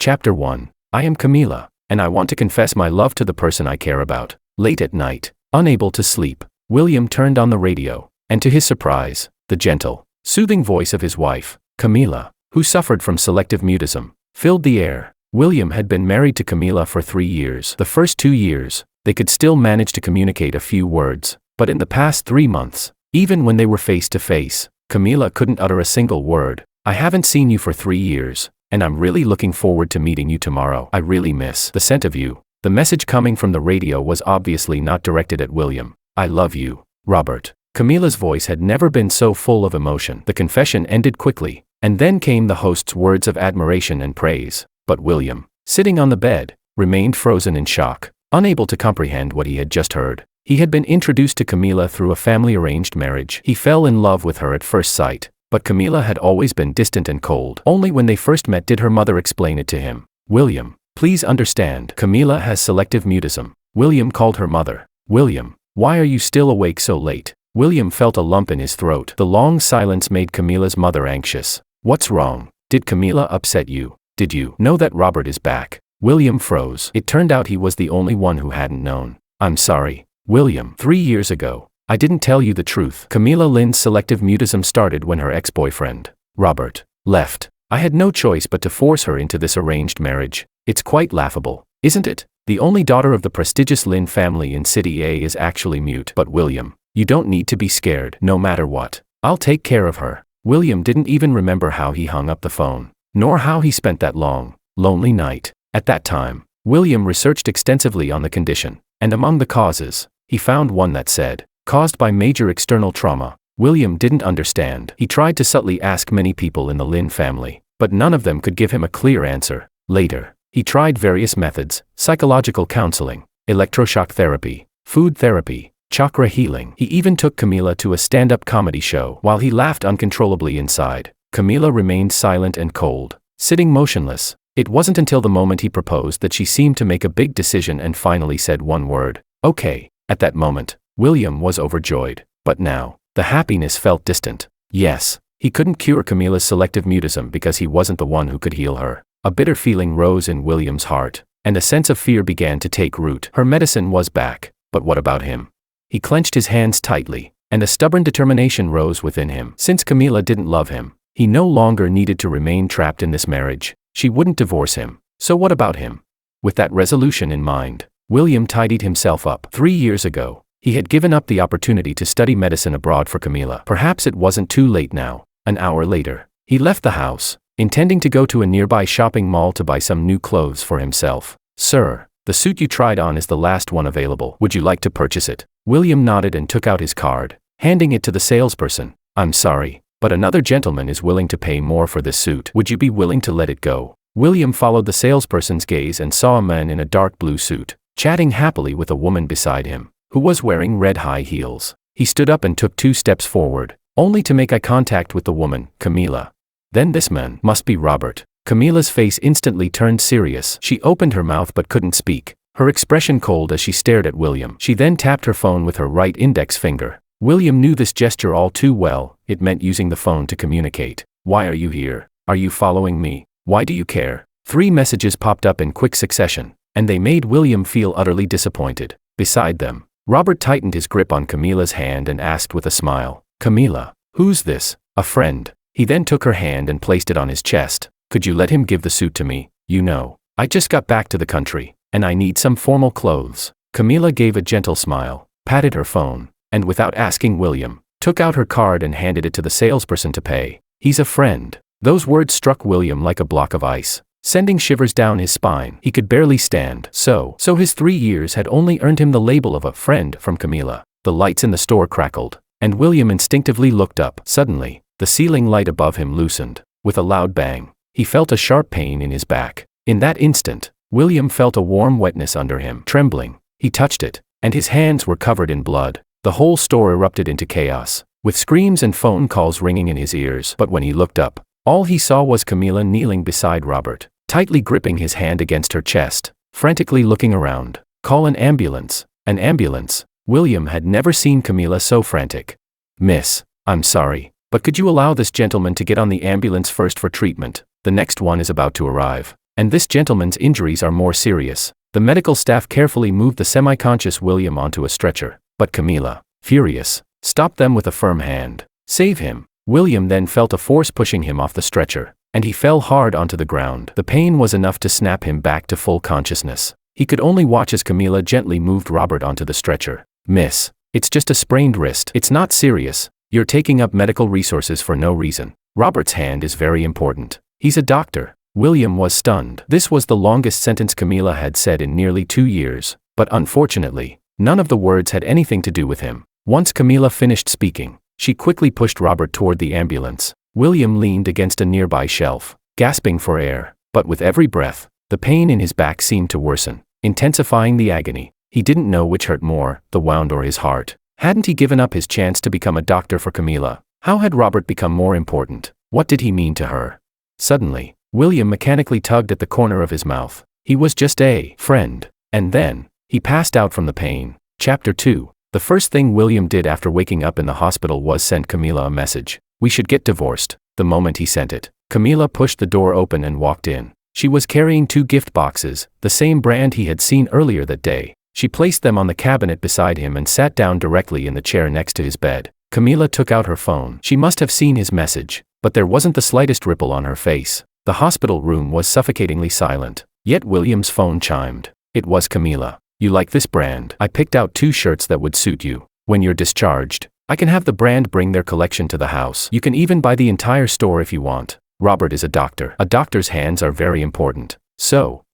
Chapter 1. I am Camila, and I want to confess my love to the person I care about. Late at night, unable to sleep, William turned on the radio, and to his surprise, the gentle, soothing voice of his wife, Camila, who suffered from selective mutism, filled the air. William had been married to Camila for 3 years. The first 2 years, they could still manage to communicate a few words, but in the past 3 months, even when they were face to face, Camila couldn't utter a single word. I haven't seen you for 3 years, and I'm really looking forward to meeting you tomorrow. I really miss the scent of you. The message coming from the radio was obviously not directed at William. I love you, Robert. Camila's voice had never been so full of emotion. The confession ended quickly, and then came the host's words of admiration and praise. But William, sitting on the bed, remained frozen in shock, unable to comprehend what he had just heard. He had been introduced to Camila through a family-arranged marriage. He fell in love with her at first sight, but Camila had always been distant and cold. Only when they first met did her mother explain it to him. William, please understand, Camila has selective mutism. William called her mother. William, why are you still awake so late? William felt a lump in his throat. The long silence made Camila's mother anxious. What's wrong? Did Camila upset you? Did you know that Robert is back? William froze. It turned out he was the only one who hadn't known. I'm sorry, William. 3 years ago, I didn't tell you the truth. Camila Lynn's selective mutism started when her ex-boyfriend, Robert, left. I had no choice but to force her into this arranged marriage. It's quite laughable, isn't it? The only daughter of the prestigious Lynn family in City A is actually mute. But William, you don't need to be scared. No matter what, I'll take care of her. William didn't even remember how he hung up the phone, nor how he spent that long, lonely night. At that time, William researched extensively on the condition, and among the causes, he found one that said, caused by major external trauma. William didn't understand. He tried to subtly ask many people in the Lynn family, but none of them could give him a clear answer. Later, he tried various methods: psychological counseling, electroshock therapy, food therapy, chakra healing. He even took Camila to a stand-up comedy show. While he laughed uncontrollably inside, Camila remained silent and cold, sitting motionless. It wasn't until the moment he proposed that she seemed to make a big decision and finally said one word, okay. At that moment, William was overjoyed, but now, the happiness felt distant. Yes, he couldn't cure Camila's selective mutism because he wasn't the one who could heal her. A bitter feeling rose in William's heart, and a sense of fear began to take root. Her medicine was back, but what about him? He clenched his hands tightly, and a stubborn determination rose within him. Since Camila didn't love him, he no longer needed to remain trapped in this marriage. She wouldn't divorce him, so what about him? With that resolution in mind, William tidied himself up. 3 years ago, he had given up the opportunity to study medicine abroad for Camila. Perhaps it wasn't too late now. An hour later, he left the house, intending to go to a nearby shopping mall to buy some new clothes for himself. Sir, the suit you tried on is the last one available. Would you like to purchase it? William nodded and took out his card, handing it to the salesperson. I'm sorry, but another gentleman is willing to pay more for this suit. Would you be willing to let it go? William followed the salesperson's gaze and saw a man in a dark blue suit, chatting happily with a woman beside him, who was wearing red high heels. He stood up and took 2 steps forward, only to make eye contact with the woman, Camila. Then this man must be Robert. Camila's face instantly turned serious. She opened her mouth but couldn't speak, her expression cold as she stared at William. She then tapped her phone with her right index finger. William knew this gesture all too well. It meant using the phone to communicate. Why are you here? Are you following me? Why do you care? 3 messages popped up in quick succession, and they made William feel utterly disappointed. Beside them, Robert tightened his grip on Camila's hand and asked with a smile, Camila, who's this? A friend. He then took her hand and placed it on his chest. Could you let him give the suit to me? You know, I just got back to the country, and I need some formal clothes. Camila gave a gentle smile, patted her phone, and without asking William, took out her card and handed it to the salesperson to pay. He's a friend. Those words struck William like a block of ice, sending shivers down his spine. He could barely stand. So his 3 years had only earned him the label of a friend from Camila. The lights in the store crackled, and William instinctively looked up. Suddenly, the ceiling light above him loosened. With a loud bang, he felt a sharp pain in his back. In that instant, William felt a warm wetness under him. Trembling, he touched it, and his hands were covered in blood. The whole store erupted into chaos, with screams and phone calls ringing in his ears. But when he looked up, all he saw was Camila kneeling beside Robert, tightly gripping his hand against her chest, frantically looking around. Call an ambulance. An ambulance. William had never seen Camila so frantic. Miss, I'm sorry, but could you allow this gentleman to get on the ambulance first for treatment? The next one is about to arrive. And this gentleman's injuries are more serious. The medical staff carefully moved the semi-conscious William onto a stretcher, but Camila, furious, stopped them with a firm hand. Save him. William then felt a force pushing him off the stretcher, and he fell hard onto the ground. The pain was enough to snap him back to full consciousness. He could only watch as Camila gently moved Robert onto the stretcher. Miss, it's just a sprained wrist. It's not serious. You're taking up medical resources for no reason. Robert's hand is very important. He's a doctor. William was stunned. This was the longest sentence Camila had said in nearly 2 years, but unfortunately, none of the words had anything to do with him. Once Camila finished speaking, she quickly pushed Robert toward the ambulance. William leaned against a nearby shelf, gasping for air, but with every breath, the pain in his back seemed to worsen, intensifying the agony. He didn't know which hurt more, the wound or his heart. Hadn't he given up his chance to become a doctor for Camila? How had Robert become more important? What did he mean to her? Suddenly, William mechanically tugged at the corner of his mouth. He was just a friend. And then, he passed out from the pain. Chapter 2. The first thing William did after waking up in the hospital was send Camila a message. We should get divorced. The moment he sent it, Camila pushed the door open and walked in. She was carrying 2 gift boxes, the same brand he had seen earlier that day. She placed them on the cabinet beside him and sat down directly in the chair next to his bed. Camila took out her phone. She must have seen his message, but there wasn't the slightest ripple on her face. The hospital room was suffocatingly silent. Yet William's phone chimed. It was Camila. You like this brand? I picked out 2 shirts that would suit you. When you're discharged, I can have the brand bring their collection to the house. You can even buy the entire store if you want. Robert is a doctor. A doctor's hands are very important. So,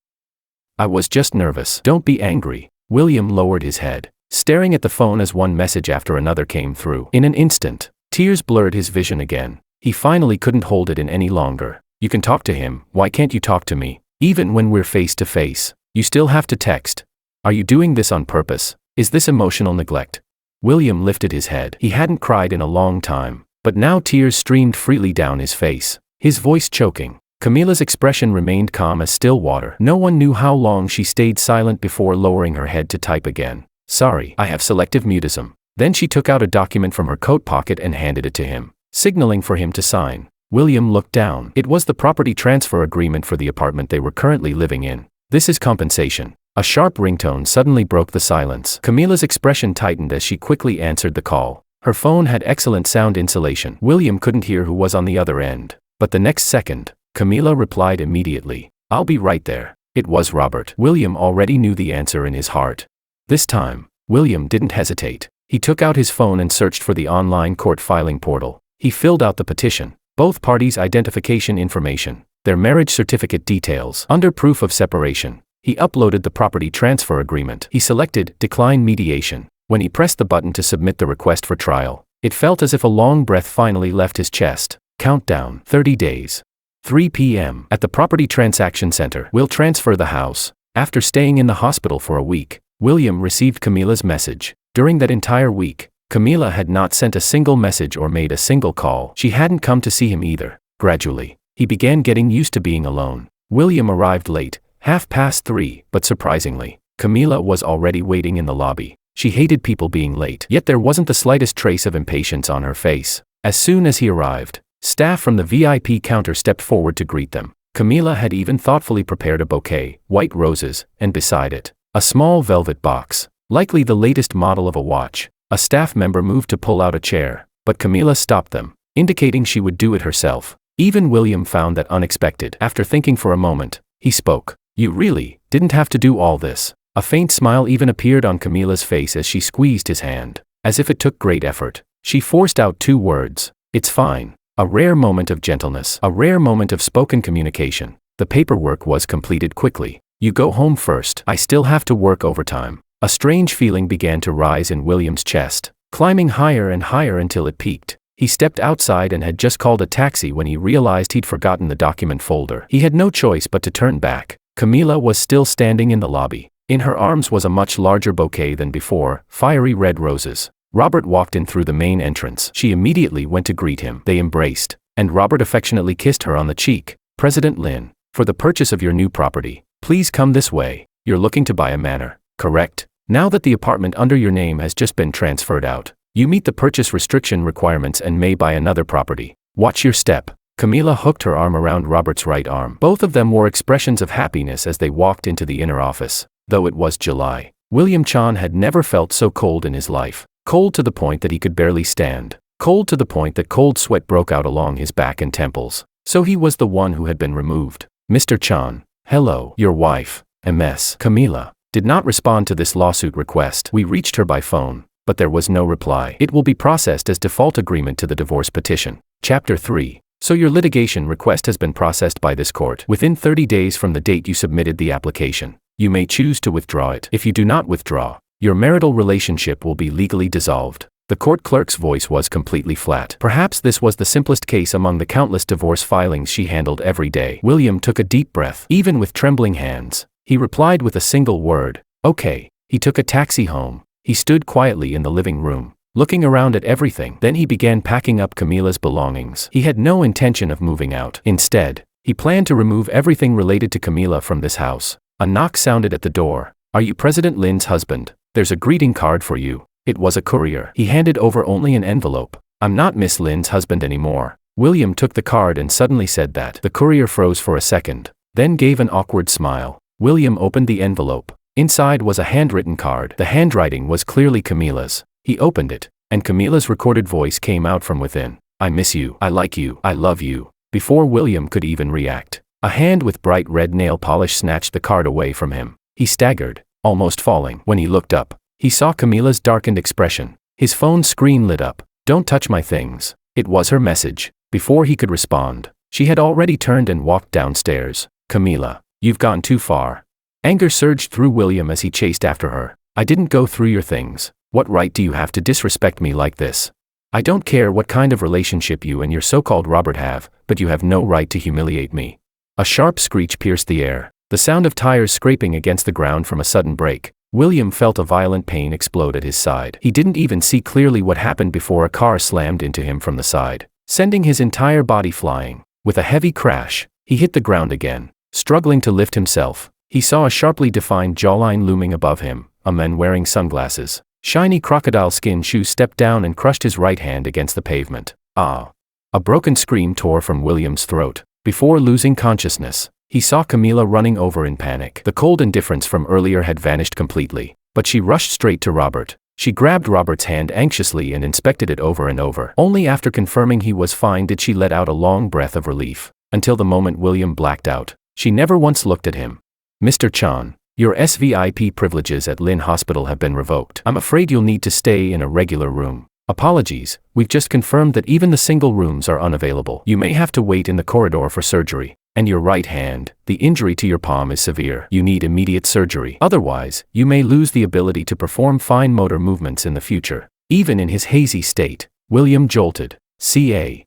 I was just nervous. Don't be angry. William lowered his head, staring at the phone as one message after another came through. In an instant, tears blurred his vision again. He finally couldn't hold it in any longer. You can talk to him. Why can't you talk to me? Even when we're face to face, you still have to text. Are you doing this on purpose? Is this emotional neglect? William lifted his head. He hadn't cried in a long time, but now tears streamed freely down his face, his voice choking. Camila's expression remained calm as still water. No one knew how long she stayed silent before lowering her head to type again. Sorry, I have selective mutism. Then she took out a document from her coat pocket and handed it to him, signaling for him to sign. William looked down. It was the property transfer agreement for the apartment they were currently living in. This is compensation. A sharp ringtone suddenly broke the silence. Camila's expression tightened as she quickly answered the call. Her phone had excellent sound insulation. William couldn't hear who was on the other end. But the next second, Camila replied immediately. I'll be right there. It was Robert. William already knew the answer in his heart. This time, William didn't hesitate. He took out his phone and searched for the online court filing portal. He filled out the petition, both parties' identification information, their marriage certificate details. Under proof of separation, he uploaded the property transfer agreement. He selected Decline Mediation. When he pressed the button to submit the request for trial, it felt as if a long breath finally left his chest. Countdown, 30 days. 3 p.m. At the Property Transaction Center. We'll transfer the house. After staying in the hospital for a week, William received Camila's message. During that entire week, Camila had not sent a single message or made a single call. She hadn't come to see him either. Gradually, he began getting used to being alone. William arrived late, 3:30, but surprisingly, Camila was already waiting in the lobby. She hated people being late, yet there wasn't the slightest trace of impatience on her face. As soon as he arrived, staff from the VIP counter stepped forward to greet them. Camila had even thoughtfully prepared a bouquet, white roses, and beside it, a small velvet box, likely the latest model of a watch. A staff member moved to pull out a chair, but Camila stopped them, indicating she would do it herself. Even William found that unexpected. After thinking for a moment, he spoke. You really didn't have to do all this. A faint smile even appeared on Camila's face as she squeezed his hand. As if it took great effort, she forced out 2 words. It's fine. A rare moment of gentleness. A rare moment of spoken communication. The paperwork was completed quickly. You go home first. I still have to work overtime. A strange feeling began to rise in William's chest, climbing higher and higher until it peaked. He stepped outside and had just called a taxi when he realized he'd forgotten the document folder. He had no choice but to turn back. Camila was still standing in the lobby. In her arms was a much larger bouquet than before, fiery red roses. Robert walked in through the main entrance. She immediately went to greet him. They embraced, and Robert affectionately kissed her on the cheek. President Lin, for the purchase of your new property, please come this way. You're looking to buy a manor, correct? Now that the apartment under your name has just been transferred out, you meet the purchase restriction requirements and may buy another property. Watch your step. Camila hooked her arm around Robert's right arm. Both of them wore expressions of happiness as they walked into the inner office. Though it was July, William Chan had never felt so cold in his life. Cold to the point that he could barely stand. Cold to the point that cold sweat broke out along his back and temples. So he was the one who had been removed. Mr. Chan, hello. Your wife, Ms. Camila, did not respond to this lawsuit request. We reached her by phone, but there was no reply. It will be processed as default agreement to the divorce petition. Chapter 3. So your litigation request has been processed by this court. Within 30 days from the date you submitted the application, you may choose to withdraw it. If you do not withdraw, your marital relationship will be legally dissolved. The court clerk's voice was completely flat. Perhaps this was the simplest case among the countless divorce filings she handled every day. William took a deep breath. Even with trembling hands, he replied with a single word, okay. He took a taxi home. He stood quietly in the living room, looking around at everything. Then he began packing up Camila's belongings. He had no intention of moving out. Instead, he planned to remove everything related to Camila from this house. A knock sounded at the door. Are you President Lin's husband? There's a greeting card for you. It was a courier. He handed over only an envelope. I'm not Miss Lin's husband anymore. William took the card and suddenly said that. The courier froze for a second, then gave an awkward smile. William opened the envelope. Inside was a handwritten card. The handwriting was clearly Camila's. He opened it, and Camila's recorded voice came out from within. I miss you. I like you. I love you. Before William could even react, a hand with bright red nail polish snatched the card away from him. He staggered, almost falling. When he looked up, he saw Camila's darkened expression. His phone screen lit up. Don't touch my things. It was her message. Before he could respond, she had already turned and walked downstairs. Camila, you've gone too far. Anger surged through William as he chased after her. I didn't go through your things. What right do you have to disrespect me like this? I don't care what kind of relationship you and your so-called Robert have, but you have no right to humiliate me. A sharp screech pierced the air. The sound of tires scraping against the ground from a sudden break. William felt a violent pain explode at his side. He didn't even see clearly what happened before a car slammed into him from the side, sending his entire body flying. With a heavy crash, he hit the ground again. Struggling to lift himself, he saw a sharply defined jawline looming above him. A man wearing sunglasses, shiny crocodile skin shoes stepped down and crushed his right hand against the pavement. Ah! A broken scream tore from William's throat. Before losing consciousness, he saw Camila running over in panic. The cold indifference from earlier had vanished completely, but she rushed straight to Robert. She grabbed Robert's hand anxiously and inspected it over and over. Only after confirming he was fine did she let out a long breath of relief. Until the moment William blacked out, she never once looked at him. Mr. Chan, your SVIP privileges at Lin Hospital have been revoked. I'm afraid you'll need to stay in a regular room. Apologies, we've just confirmed that even the single rooms are unavailable. You may have to wait in the corridor for surgery. And your right hand, the injury to your palm is severe. You need immediate surgery. Otherwise, you may lose the ability to perform fine motor movements in the future. Even in his hazy state, William jolted. C.A.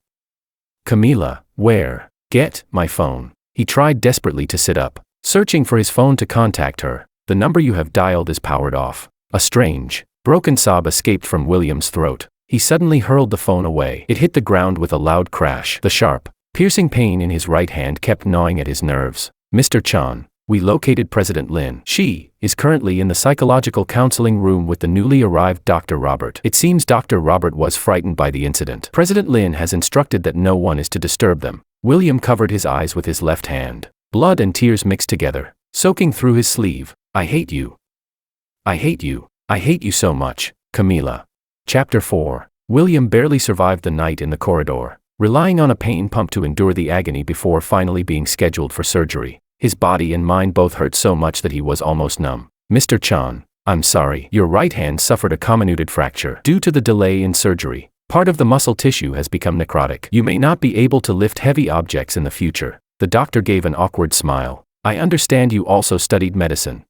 Camila, where? Get my phone. He tried desperately to sit up, searching for his phone to contact her. The number you have dialed is powered off. A strange, broken sob escaped from William's throat. He suddenly hurled the phone away. It hit the ground with a loud crash. The sharp, piercing pain in his right hand kept gnawing at his nerves. Mr. Chan, we located President Lin. She is currently in the psychological counseling room with the newly arrived Dr. Robert. It seems Dr. Robert was frightened by the incident. President Lin has instructed that no one is to disturb them. William covered his eyes with his left hand. Blood and tears mixed together, soaking through his sleeve. I hate you. I hate you. I hate you so much, Camila. Chapter 4. William barely survived the night in the corridor, relying on a pain pump to endure the agony before finally being scheduled for surgery. His body and mind both hurt so much that he was almost numb. Mr. Chan, I'm sorry. Your right hand suffered a comminuted fracture. Due to the delay in surgery, part of the muscle tissue has become necrotic. You may not be able to lift heavy objects in the future. The doctor gave an awkward smile. I understand you also studied medicine.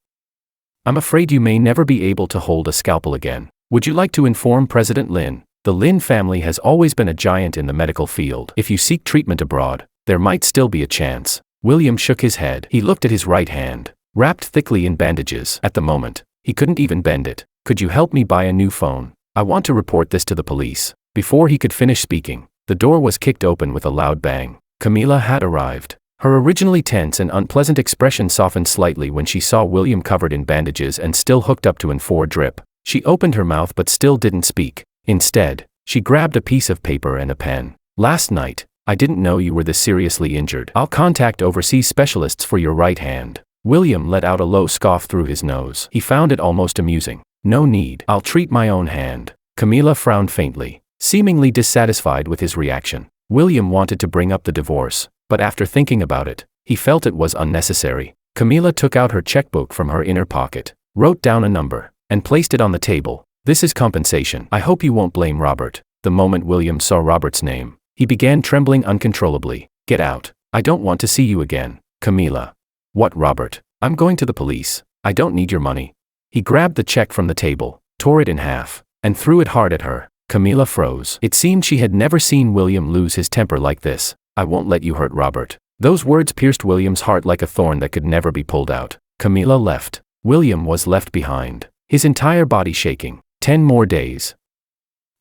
I'm afraid you may never be able to hold a scalpel again. Would you like to inform President Lin? The Lin family has always been a giant in the medical field. If you seek treatment abroad, there might still be a chance. William shook his head. He looked at his right hand, wrapped thickly in bandages. At the moment, he couldn't even bend it. Could you help me buy a new phone? I want to report this to the police. Before he could finish speaking, the door was kicked open with a loud bang. Camila had arrived. Her originally tense and unpleasant expression softened slightly when she saw William covered in bandages and still hooked up to N4 drip. She opened her mouth but still didn't speak. Instead, she grabbed a piece of paper and a pen. Last night, I didn't know you were this seriously injured. I'll contact overseas specialists for your right hand. William let out a low scoff through his nose. He found it almost amusing. No need. I'll treat my own hand. Camila frowned faintly, seemingly dissatisfied with his reaction. William wanted to bring up the divorce, but after thinking about it, he felt it was unnecessary. Camila took out her checkbook from her inner pocket, wrote down a number, and placed it on the table. This is compensation. I hope you won't blame Robert. The moment William saw Robert's name, he began trembling uncontrollably. Get out. I don't want to see you again. Camila. What, Robert? I'm going to the police. I don't need your money. He grabbed the check from the table, tore it in half, and threw it hard at her. Camila froze. It seemed she had never seen William lose his temper like this. I won't let you hurt Robert. Those words pierced William's heart like a thorn that could never be pulled out. Camila left. William was left behind, his entire body shaking. 10 more days.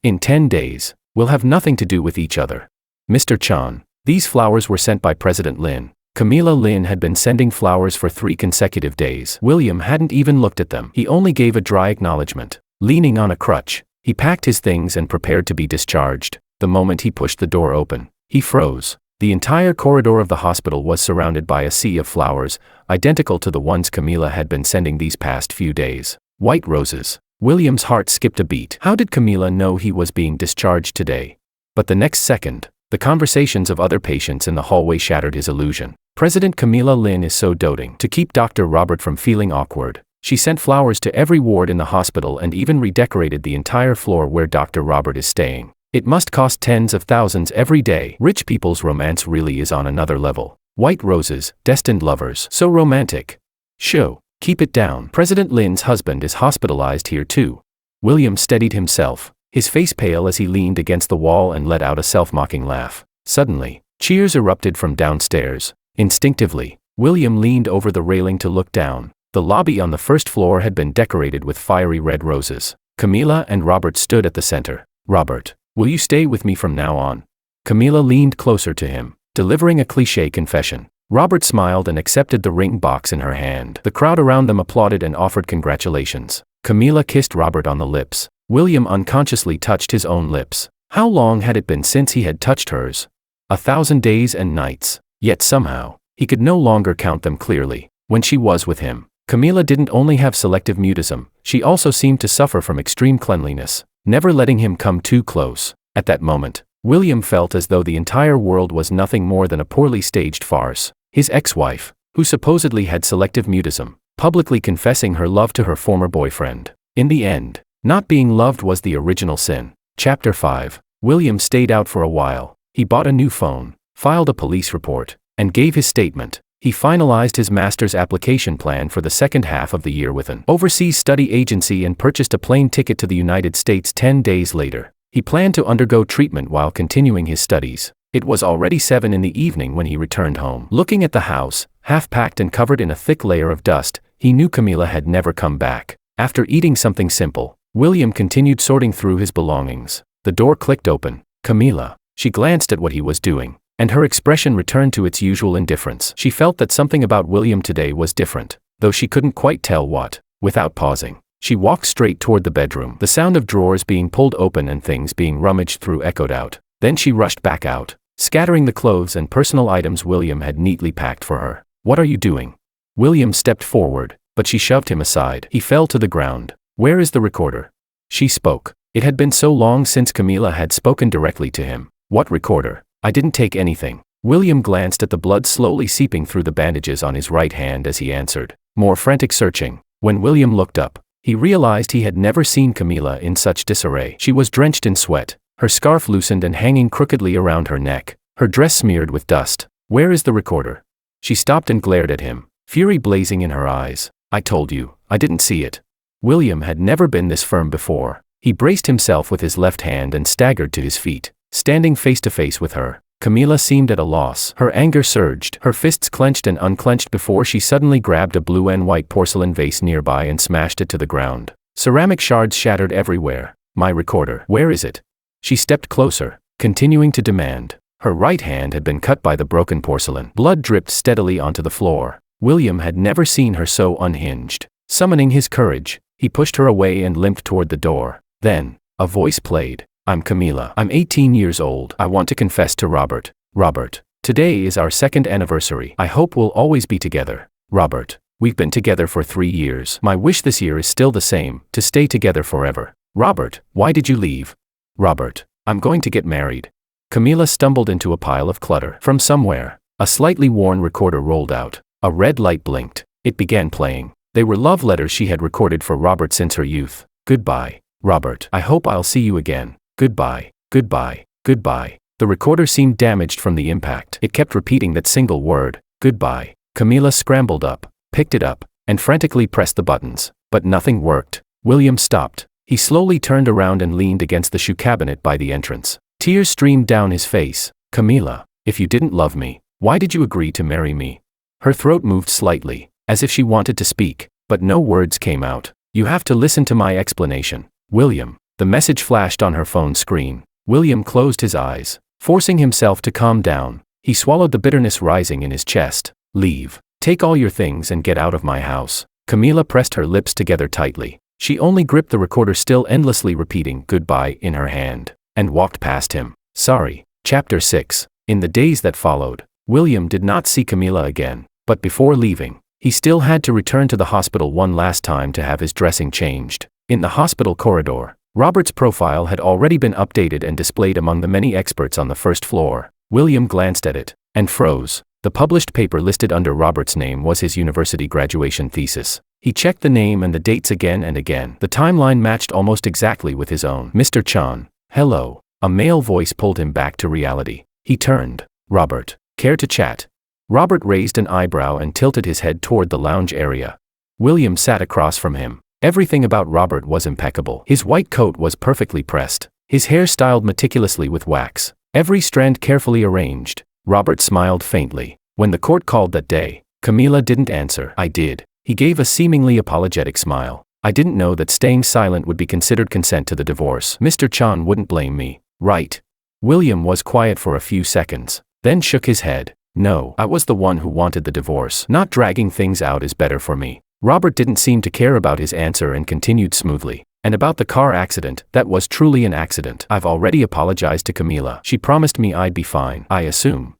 In 10 days, we'll have nothing to do with each other. Mr. Chan, these flowers were sent by President Lin. Camila Lin had been sending flowers for 3 consecutive days. William hadn't even looked at them. He only gave a dry acknowledgement. Leaning on a crutch, he packed his things and prepared to be discharged. The moment he pushed the door open, he froze. The entire corridor of the hospital was surrounded by a sea of flowers, identical to the ones Camila had been sending these past few days. White roses. William's heart skipped a beat. How did Camila know he was being discharged today? But the next second, the conversations of other patients in the hallway shattered his illusion. President Camila Lin is so doting. To keep Dr. Robert from feeling awkward, she sent flowers to every ward in the hospital and even redecorated the entire floor where Dr. Robert is staying. It must cost tens of thousands every day. Rich people's romance really is on another level. White roses, destined lovers, so romantic. Show. Keep it down. President Lin's husband is hospitalized here too. William steadied himself, his face pale as he leaned against the wall and let out a self-mocking laugh. Suddenly, cheers erupted from downstairs. Instinctively, William leaned over the railing to look down. The lobby on the first floor had been decorated with fiery red roses. Camila and Robert stood at the center. Robert, will you stay with me from now on? Camila leaned closer to him, delivering a cliché confession. Robert smiled and accepted the ring box in her hand. The crowd around them applauded and offered congratulations. Camila kissed Robert on the lips. William unconsciously touched his own lips. How long had it been since he had touched hers? 1,000 days and nights. Yet somehow, he could no longer count them clearly. When she was with him, Camila didn't only have selective mutism, she also seemed to suffer from extreme cleanliness, never letting him come too close. At that moment, William felt as though the entire world was nothing more than a poorly staged farce. His ex-wife, who supposedly had selective mutism, publicly confessing her love to her former boyfriend. In the end, not being loved was the original sin. Chapter 5. William stayed out for a while. He bought a new phone, filed a police report, and gave his statement. He finalized his master's application plan for the second half of the year with an overseas study agency and purchased a plane ticket to the United States 10 days later. He planned to undergo treatment while continuing his studies. It was already 7 in the evening when he returned home. Looking at the house, half-packed and covered in a thick layer of dust, he knew Camila had never come back. After eating something simple, William continued sorting through his belongings. The door clicked open. Camila. She glanced at what he was doing, and her expression returned to its usual indifference. She felt that something about William today was different, though she couldn't quite tell what. Without pausing, she walked straight toward the bedroom. The sound of drawers being pulled open and things being rummaged through echoed out. Then she rushed back out, scattering the clothes and personal items William had neatly packed for her. What are you doing? William stepped forward, but she shoved him aside. He fell to the ground. Where is the recorder? She spoke. It had been so long since Camila had spoken directly to him. What recorder? I didn't take anything. William glanced at the blood slowly seeping through the bandages on his right hand as he answered. More frantic searching. When William looked up, he realized he had never seen Camila in such disarray. She was drenched in sweat, her scarf loosened and hanging crookedly around her neck, her dress smeared with dust. Where is the recorder? She stopped and glared at him, fury blazing in her eyes. I told you, I didn't see it. William had never been this firm before. He braced himself with his left hand and staggered to his feet, standing face to face with her. Camila seemed at a loss. Her anger surged, her fists clenched and unclenched before she suddenly grabbed a blue and white porcelain vase nearby and smashed it to the ground. Ceramic shards shattered everywhere. My recorder. Where is it? She stepped closer, continuing to demand. Her right hand had been cut by the broken porcelain. Blood dripped steadily onto the floor. William had never seen her so unhinged. Summoning his courage, he pushed her away and limped toward the door. Then, a voice played. I'm Camila. I'm 18 years old. I want to confess to Robert. Robert. Today is our 2nd anniversary. I hope we'll always be together. Robert. We've been together for 3 years. My wish this year is still the same, to stay together forever. Robert. Why did you leave? Robert. I'm going to get married. Camila stumbled into a pile of clutter. From somewhere, a slightly worn recorder rolled out. A red light blinked. It began playing. They were love letters she had recorded for Robert since her youth. Goodbye, Robert. I hope I'll see you again. Goodbye, goodbye, goodbye. The recorder seemed damaged from the impact. It kept repeating that single word, goodbye. Camila scrambled up, picked it up, and frantically pressed the buttons. But nothing worked. William stopped. He slowly turned around and leaned against the shoe cabinet by the entrance. Tears streamed down his face. Camila, if you didn't love me, why did you agree to marry me? Her throat moved slightly, as if she wanted to speak, but no words came out. You have to listen to my explanation. William. The message flashed on her phone screen. William closed his eyes, forcing himself to calm down. He swallowed the bitterness rising in his chest. Leave. Take all your things and get out of my house. Camila pressed her lips together tightly. She only gripped the recorder, still endlessly repeating goodbye in her hand, and walked past him. Sorry. Chapter 6. In the days that followed, William did not see Camila again, but before leaving, he still had to return to the hospital one last time to have his dressing changed. In the hospital corridor, Robert's profile had already been updated and displayed among the many experts on the first floor. William glanced at it, and froze. The published paper listed under Robert's name was his university graduation thesis. He checked the name and the dates again and again. The timeline matched almost exactly with his own. Mr. Chan. Hello. A male voice pulled him back to reality. He turned. Robert. Care to chat? Robert raised an eyebrow and tilted his head toward the lounge area. William sat across from him. Everything about Robert was impeccable. His white coat was perfectly pressed, his hair styled meticulously with wax, every strand carefully arranged. Robert smiled faintly. When the court called that day, Camila didn't answer. I did. He gave a seemingly apologetic smile. I didn't know that staying silent would be considered consent to the divorce. Mr. Chan wouldn't blame me, right? William was quiet for a few seconds, then shook his head. No, I was the one who wanted the divorce. Not dragging things out is better for me. Robert didn't seem to care about his answer and continued smoothly. And about the car accident, that was truly an accident. I've already apologized to Camila. She promised me I'd be fine, I assume.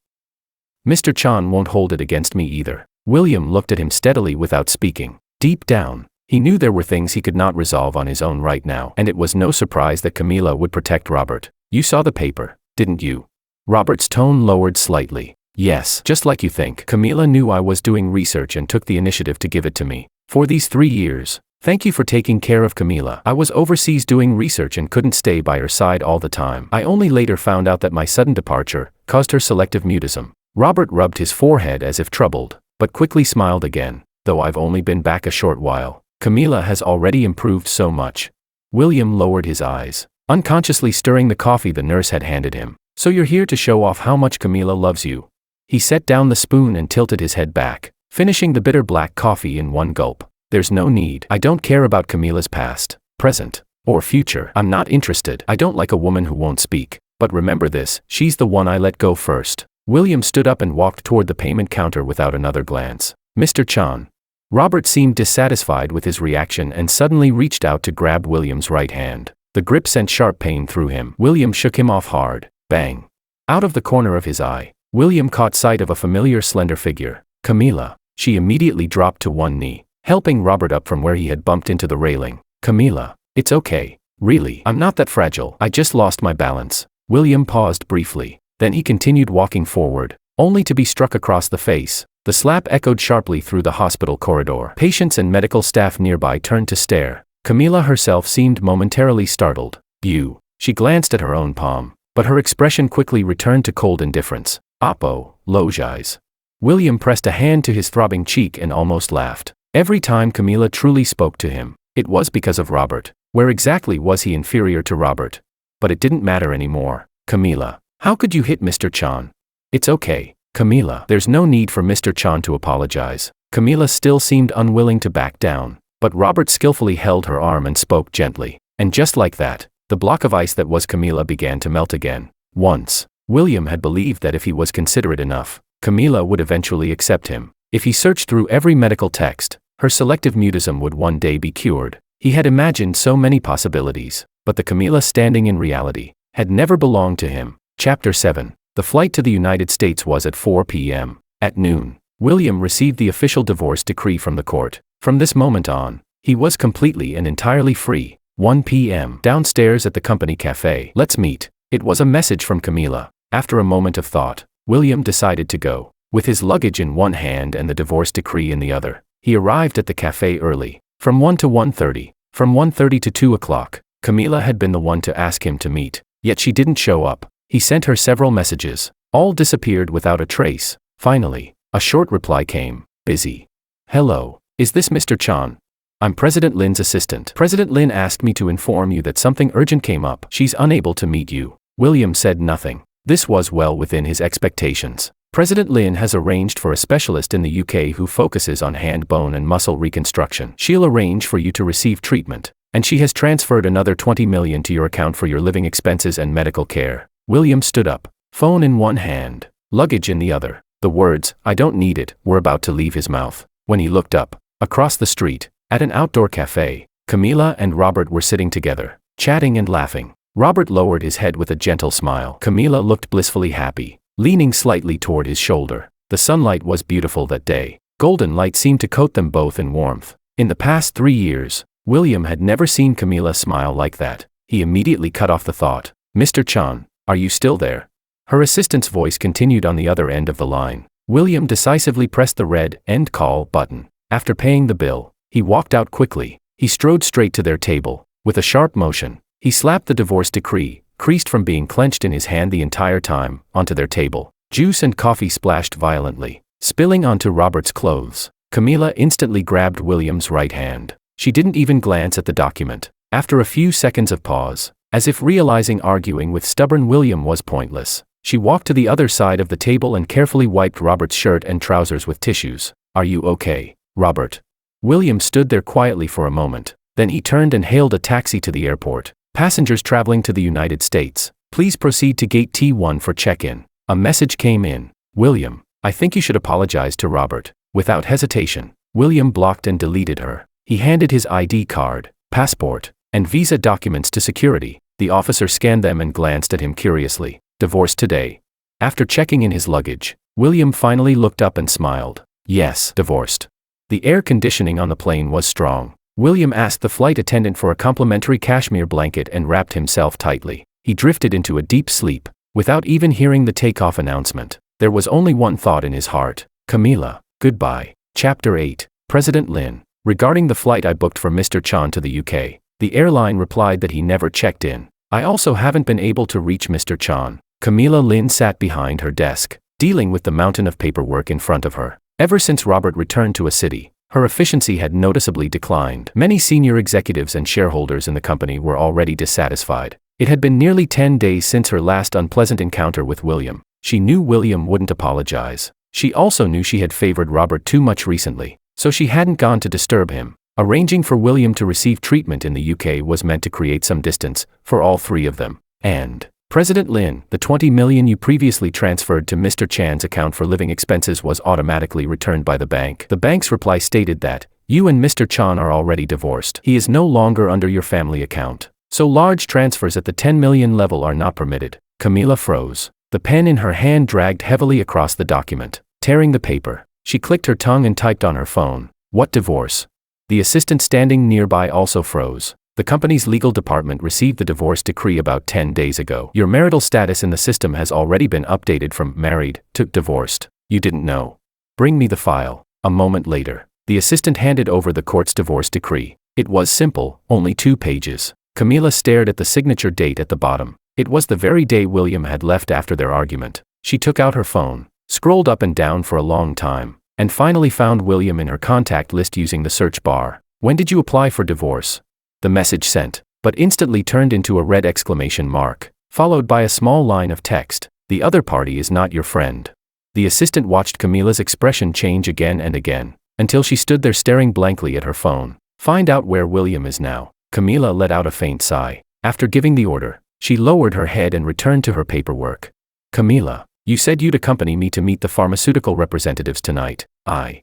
Mr. Chan won't hold it against me either. William looked at him steadily without speaking. Deep down, he knew there were things he could not resolve on his own right now, and it was no surprise that Camila would protect Robert. You saw the paper, didn't you? Robert's tone lowered slightly. Yes, just like you think. Camila knew I was doing research and took the initiative to give it to me. For these 3 years, thank you for taking care of Camila. I was overseas doing research and couldn't stay by her side all the time. I only later found out that my sudden departure caused her selective mutism. Robert rubbed his forehead as if troubled, but quickly smiled again. Though I've only been back a short while, Camila has already improved so much. William lowered his eyes, unconsciously stirring the coffee the nurse had handed him. So you're here to show off how much Camila loves you. He set down the spoon and tilted his head back, finishing the bitter black coffee in one gulp. There's no need. I don't care about Camila's past, present, or future. I'm not interested. I don't like a woman who won't speak. But remember this, she's the one I let go first. William stood up and walked toward the payment counter without another glance. Mr. Chan. Robert seemed dissatisfied with his reaction and suddenly reached out to grab William's right hand. The grip sent sharp pain through him. William shook him off hard. Bang. Out of the corner of his eye, William caught sight of a familiar slender figure. Camila. She immediately dropped to one knee, helping Robert up from where he had bumped into the railing. Camila. It's okay. Really, I'm not that fragile. I just lost my balance. William paused briefly. Then he continued walking forward, only to be struck across the face. The slap echoed sharply through the hospital corridor. Patients and medical staff nearby turned to stare. Camila herself seemed momentarily startled. You. She glanced at her own palm, but her expression quickly returned to cold indifference. Apologize. William pressed a hand to his throbbing cheek and almost laughed. Every time Camila truly spoke to him, it was because of Robert. Where exactly was he inferior to Robert? But it didn't matter anymore. Camila. How could you hit Mr. Chan? It's okay, Camila. There's no need for Mr. Chan to apologize. Camila still seemed unwilling to back down, but Robert skillfully held her arm and spoke gently. And just like that, the block of ice that was Camila began to melt again. Once, William had believed that if he was considerate enough, Camila would eventually accept him. If he searched through every medical text, her selective mutism would one day be cured. He had imagined so many possibilities, but the Camila standing in reality had never belonged to him. Chapter 7. The flight to the United States was at 4 p.m. At noon, William received the official divorce decree from the court. From this moment on, he was completely and entirely free. 1 p.m. Downstairs at the company cafe. Let's meet. It was a message from Camila. After a moment of thought, William decided to go. With his luggage in one hand and the divorce decree in the other, he arrived at the cafe early. From 1 to 1:30. From 1:30 to 2 o'clock, Camila had been the one to ask him to meet, yet she didn't show up. He sent her several messages. All disappeared without a trace. Finally, a short reply came. Busy. Hello, is this Mr. Chan? I'm President Lin's assistant. President Lin asked me to inform you that something urgent came up. She's unable to meet you. William said nothing. This was well within his expectations. President Lin has arranged for a specialist in the UK who focuses on hand, bone and muscle reconstruction. She'll arrange for you to receive treatment, and she has transferred another 20 million to your account for your living expenses and medical care. William stood up, phone in one hand, luggage in the other. The words, "I don't need it," were about to leave his mouth, when he looked up. Across the street, at an outdoor cafe, Camila and Robert were sitting together, chatting and laughing. Robert lowered his head with a gentle smile. Camila looked blissfully happy, leaning slightly toward his shoulder. The sunlight was beautiful that day. Golden light seemed to coat them both in warmth. In the past 3 years, William had never seen Camila smile like that. He immediately cut off the thought. "Mr. Chan, are you still there?" Her assistant's voice continued on the other end of the line. William decisively pressed the red end call button. After paying the bill, he walked out quickly. He strode straight to their table. With a sharp motion, he slapped the divorce decree, creased from being clenched in his hand the entire time, onto their table. Juice and coffee splashed violently, spilling onto Robert's clothes. Camila instantly grabbed William's right hand. She didn't even glance at the document. After a few seconds of pause, as if realizing arguing with stubborn William was pointless, she walked to the other side of the table and carefully wiped Robert's shirt and trousers with tissues. "Are you okay, Robert?" William stood there quietly for a moment. Then he turned and hailed a taxi to the airport. "Passengers traveling to the United States, please proceed to gate T1 for check-in." A message came in. "William, I think you should apologize to Robert." Without hesitation, William blocked and deleted her. He handed his ID card, passport, and visa documents to security. The officer scanned them and glanced at him curiously. "Divorced today?" After checking in his luggage, William finally looked up and smiled. "Yes, divorced." The air conditioning on the plane was strong. William asked the flight attendant for a complimentary cashmere blanket and wrapped himself tightly. He drifted into a deep sleep, without even hearing the takeoff announcement. There was only one thought in his heart. Camila, goodbye. Chapter 8. President Lin. Regarding the flight I booked for Mr. Chan to the UK, the airline replied that he never checked in. I also haven't been able to reach Mr. Chan. Camila Lin sat behind her desk, dealing with the mountain of paperwork in front of her. Ever since Robert returned to a city, her efficiency had noticeably declined. Many senior executives and shareholders in the company were already dissatisfied. It had been nearly 10 days since her last unpleasant encounter with William. She knew William wouldn't apologize. She also knew she had favored Robert too much recently, so she hadn't gone to disturb him. Arranging for William to receive treatment in the UK was meant to create some distance for all three of them. And President Lin, the 20 million you previously transferred to Mr. Chan's account for living expenses was automatically returned by the bank. The bank's reply stated that, "You and Mr. Chan are already divorced. He is no longer under your family account. So large transfers at the 10 million level are not permitted." Camila froze. The pen in her hand dragged heavily across the document, tearing the paper. She clicked her tongue and typed on her phone. "What divorce?" The assistant standing nearby also froze. "The company's legal department received the divorce decree about 10 days ago. Your marital status in the system has already been updated from married to divorced. You didn't know. Bring me the file." A moment later, the assistant handed over the court's divorce decree. It was simple, only 2 pages. Camila stared at the signature date at the bottom. It was the very day William had left after their argument. She took out her phone, scrolled up and down for a long time, and finally found William in her contact list using the search bar. "When did you apply for divorce?" The message sent, but instantly turned into a red exclamation mark, followed by a small line of text. "The other party is not your friend." The assistant watched Camila's expression change again and again, until she stood there staring blankly at her phone. "Find out where William is now." Camila let out a faint sigh. After giving the order, she lowered her head and returned to her paperwork. "Camila, you said you'd accompany me to meet the pharmaceutical representatives tonight. I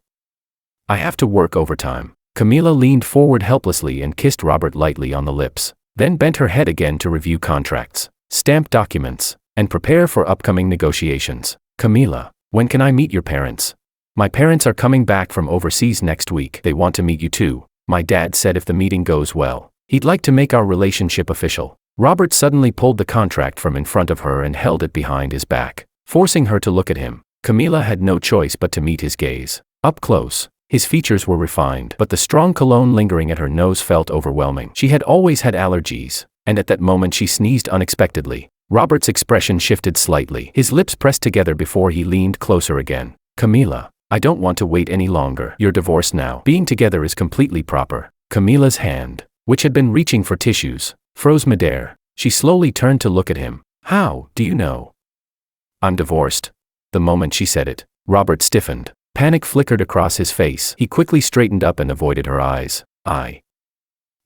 have to work overtime." Camila leaned forward helplessly and kissed Robert lightly on the lips, then bent her head again to review contracts, stamped documents, and prepare for upcoming negotiations. Camila, when can I meet your parents? My parents are coming back from overseas next week. They want to meet you too. My dad said if the meeting goes well, he'd like to make our relationship official. Robert suddenly pulled the contract from in front of her and held it behind his back, forcing her to look at him. Camila had no choice but to meet his gaze. Up close, his features were refined, but the strong cologne lingering at her nose felt overwhelming. She had always had allergies, and at that moment she sneezed unexpectedly. Robert's expression shifted slightly. His lips pressed together before he leaned closer again. Camila, I don't want to wait any longer. You're divorced now. Being together is completely proper. Camila's hand, which had been reaching for tissues, froze midair. She slowly turned to look at him. How do you know? I'm divorced. The moment she said it, Robert stiffened. Panic flickered across his face. He quickly straightened up and avoided her eyes. I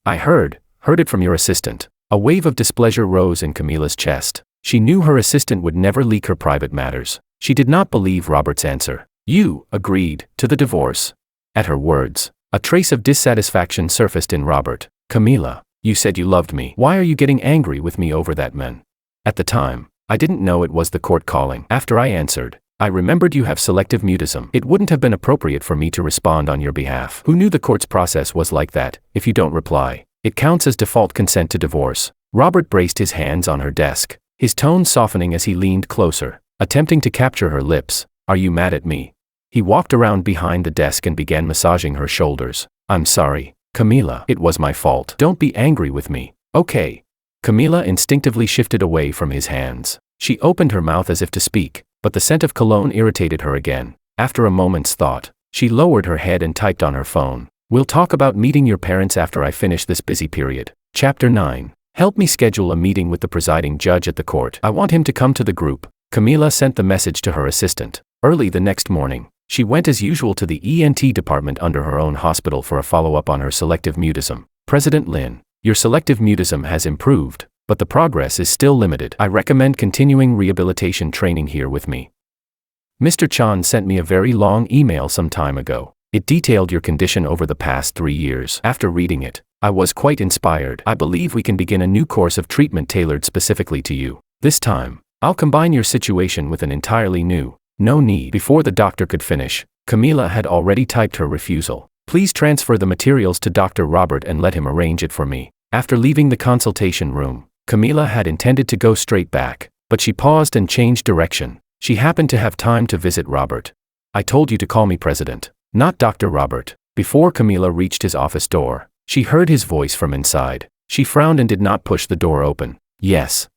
heard it from your assistant. A wave of displeasure rose in Camila's chest. She knew her assistant would never leak her private matters. She did not believe Robert's answer. You agreed to the divorce. At her words, a trace of dissatisfaction surfaced in Robert. Camila, you said you loved me. Why are you getting angry with me over that man? At the time, I didn't know it was the court calling. After I answered, I remembered you have selective mutism. It wouldn't have been appropriate for me to respond on your behalf. Who knew the court's process was like that? If you don't reply, it counts as default consent to divorce. Robert braced his hands on her desk, his tone softening as he leaned closer, attempting to capture her lips. Are you mad at me? He walked around behind the desk and began massaging her shoulders. I'm sorry, Camila. It was my fault. Don't be angry with me. Okay. Camila instinctively shifted away from his hands. She opened her mouth as if to speak, but the scent of cologne irritated her again. After a moment's thought, she lowered her head and typed on her phone. We'll talk about meeting your parents after I finish this busy period. Chapter 9. Help me schedule a meeting with the presiding judge at the court. I want him to come to the group. Camila sent the message to her assistant. Early the next morning, she went as usual to the ENT department under her own hospital for a follow-up on her selective mutism. President Lin, your selective mutism has improved, but the progress is still limited. I recommend continuing rehabilitation training here with me. Mr. Chan sent me a very long email some time ago. It detailed your condition over the past 3 years. After reading it, I was quite inspired. I believe we can begin a new course of treatment tailored specifically to you. This time, I'll combine your situation with an entirely new. No need. Before the doctor could finish, Camila had already typed her refusal. Please transfer the materials to Dr. Robert and let him arrange it for me. After leaving the consultation room, Camila had intended to go straight back, but she paused and changed direction. She happened to have time to visit Robert. I told you to call me President, not Dr. Robert. Before Camila reached his office door, she heard his voice from inside. She frowned and did not push the door open. Yes,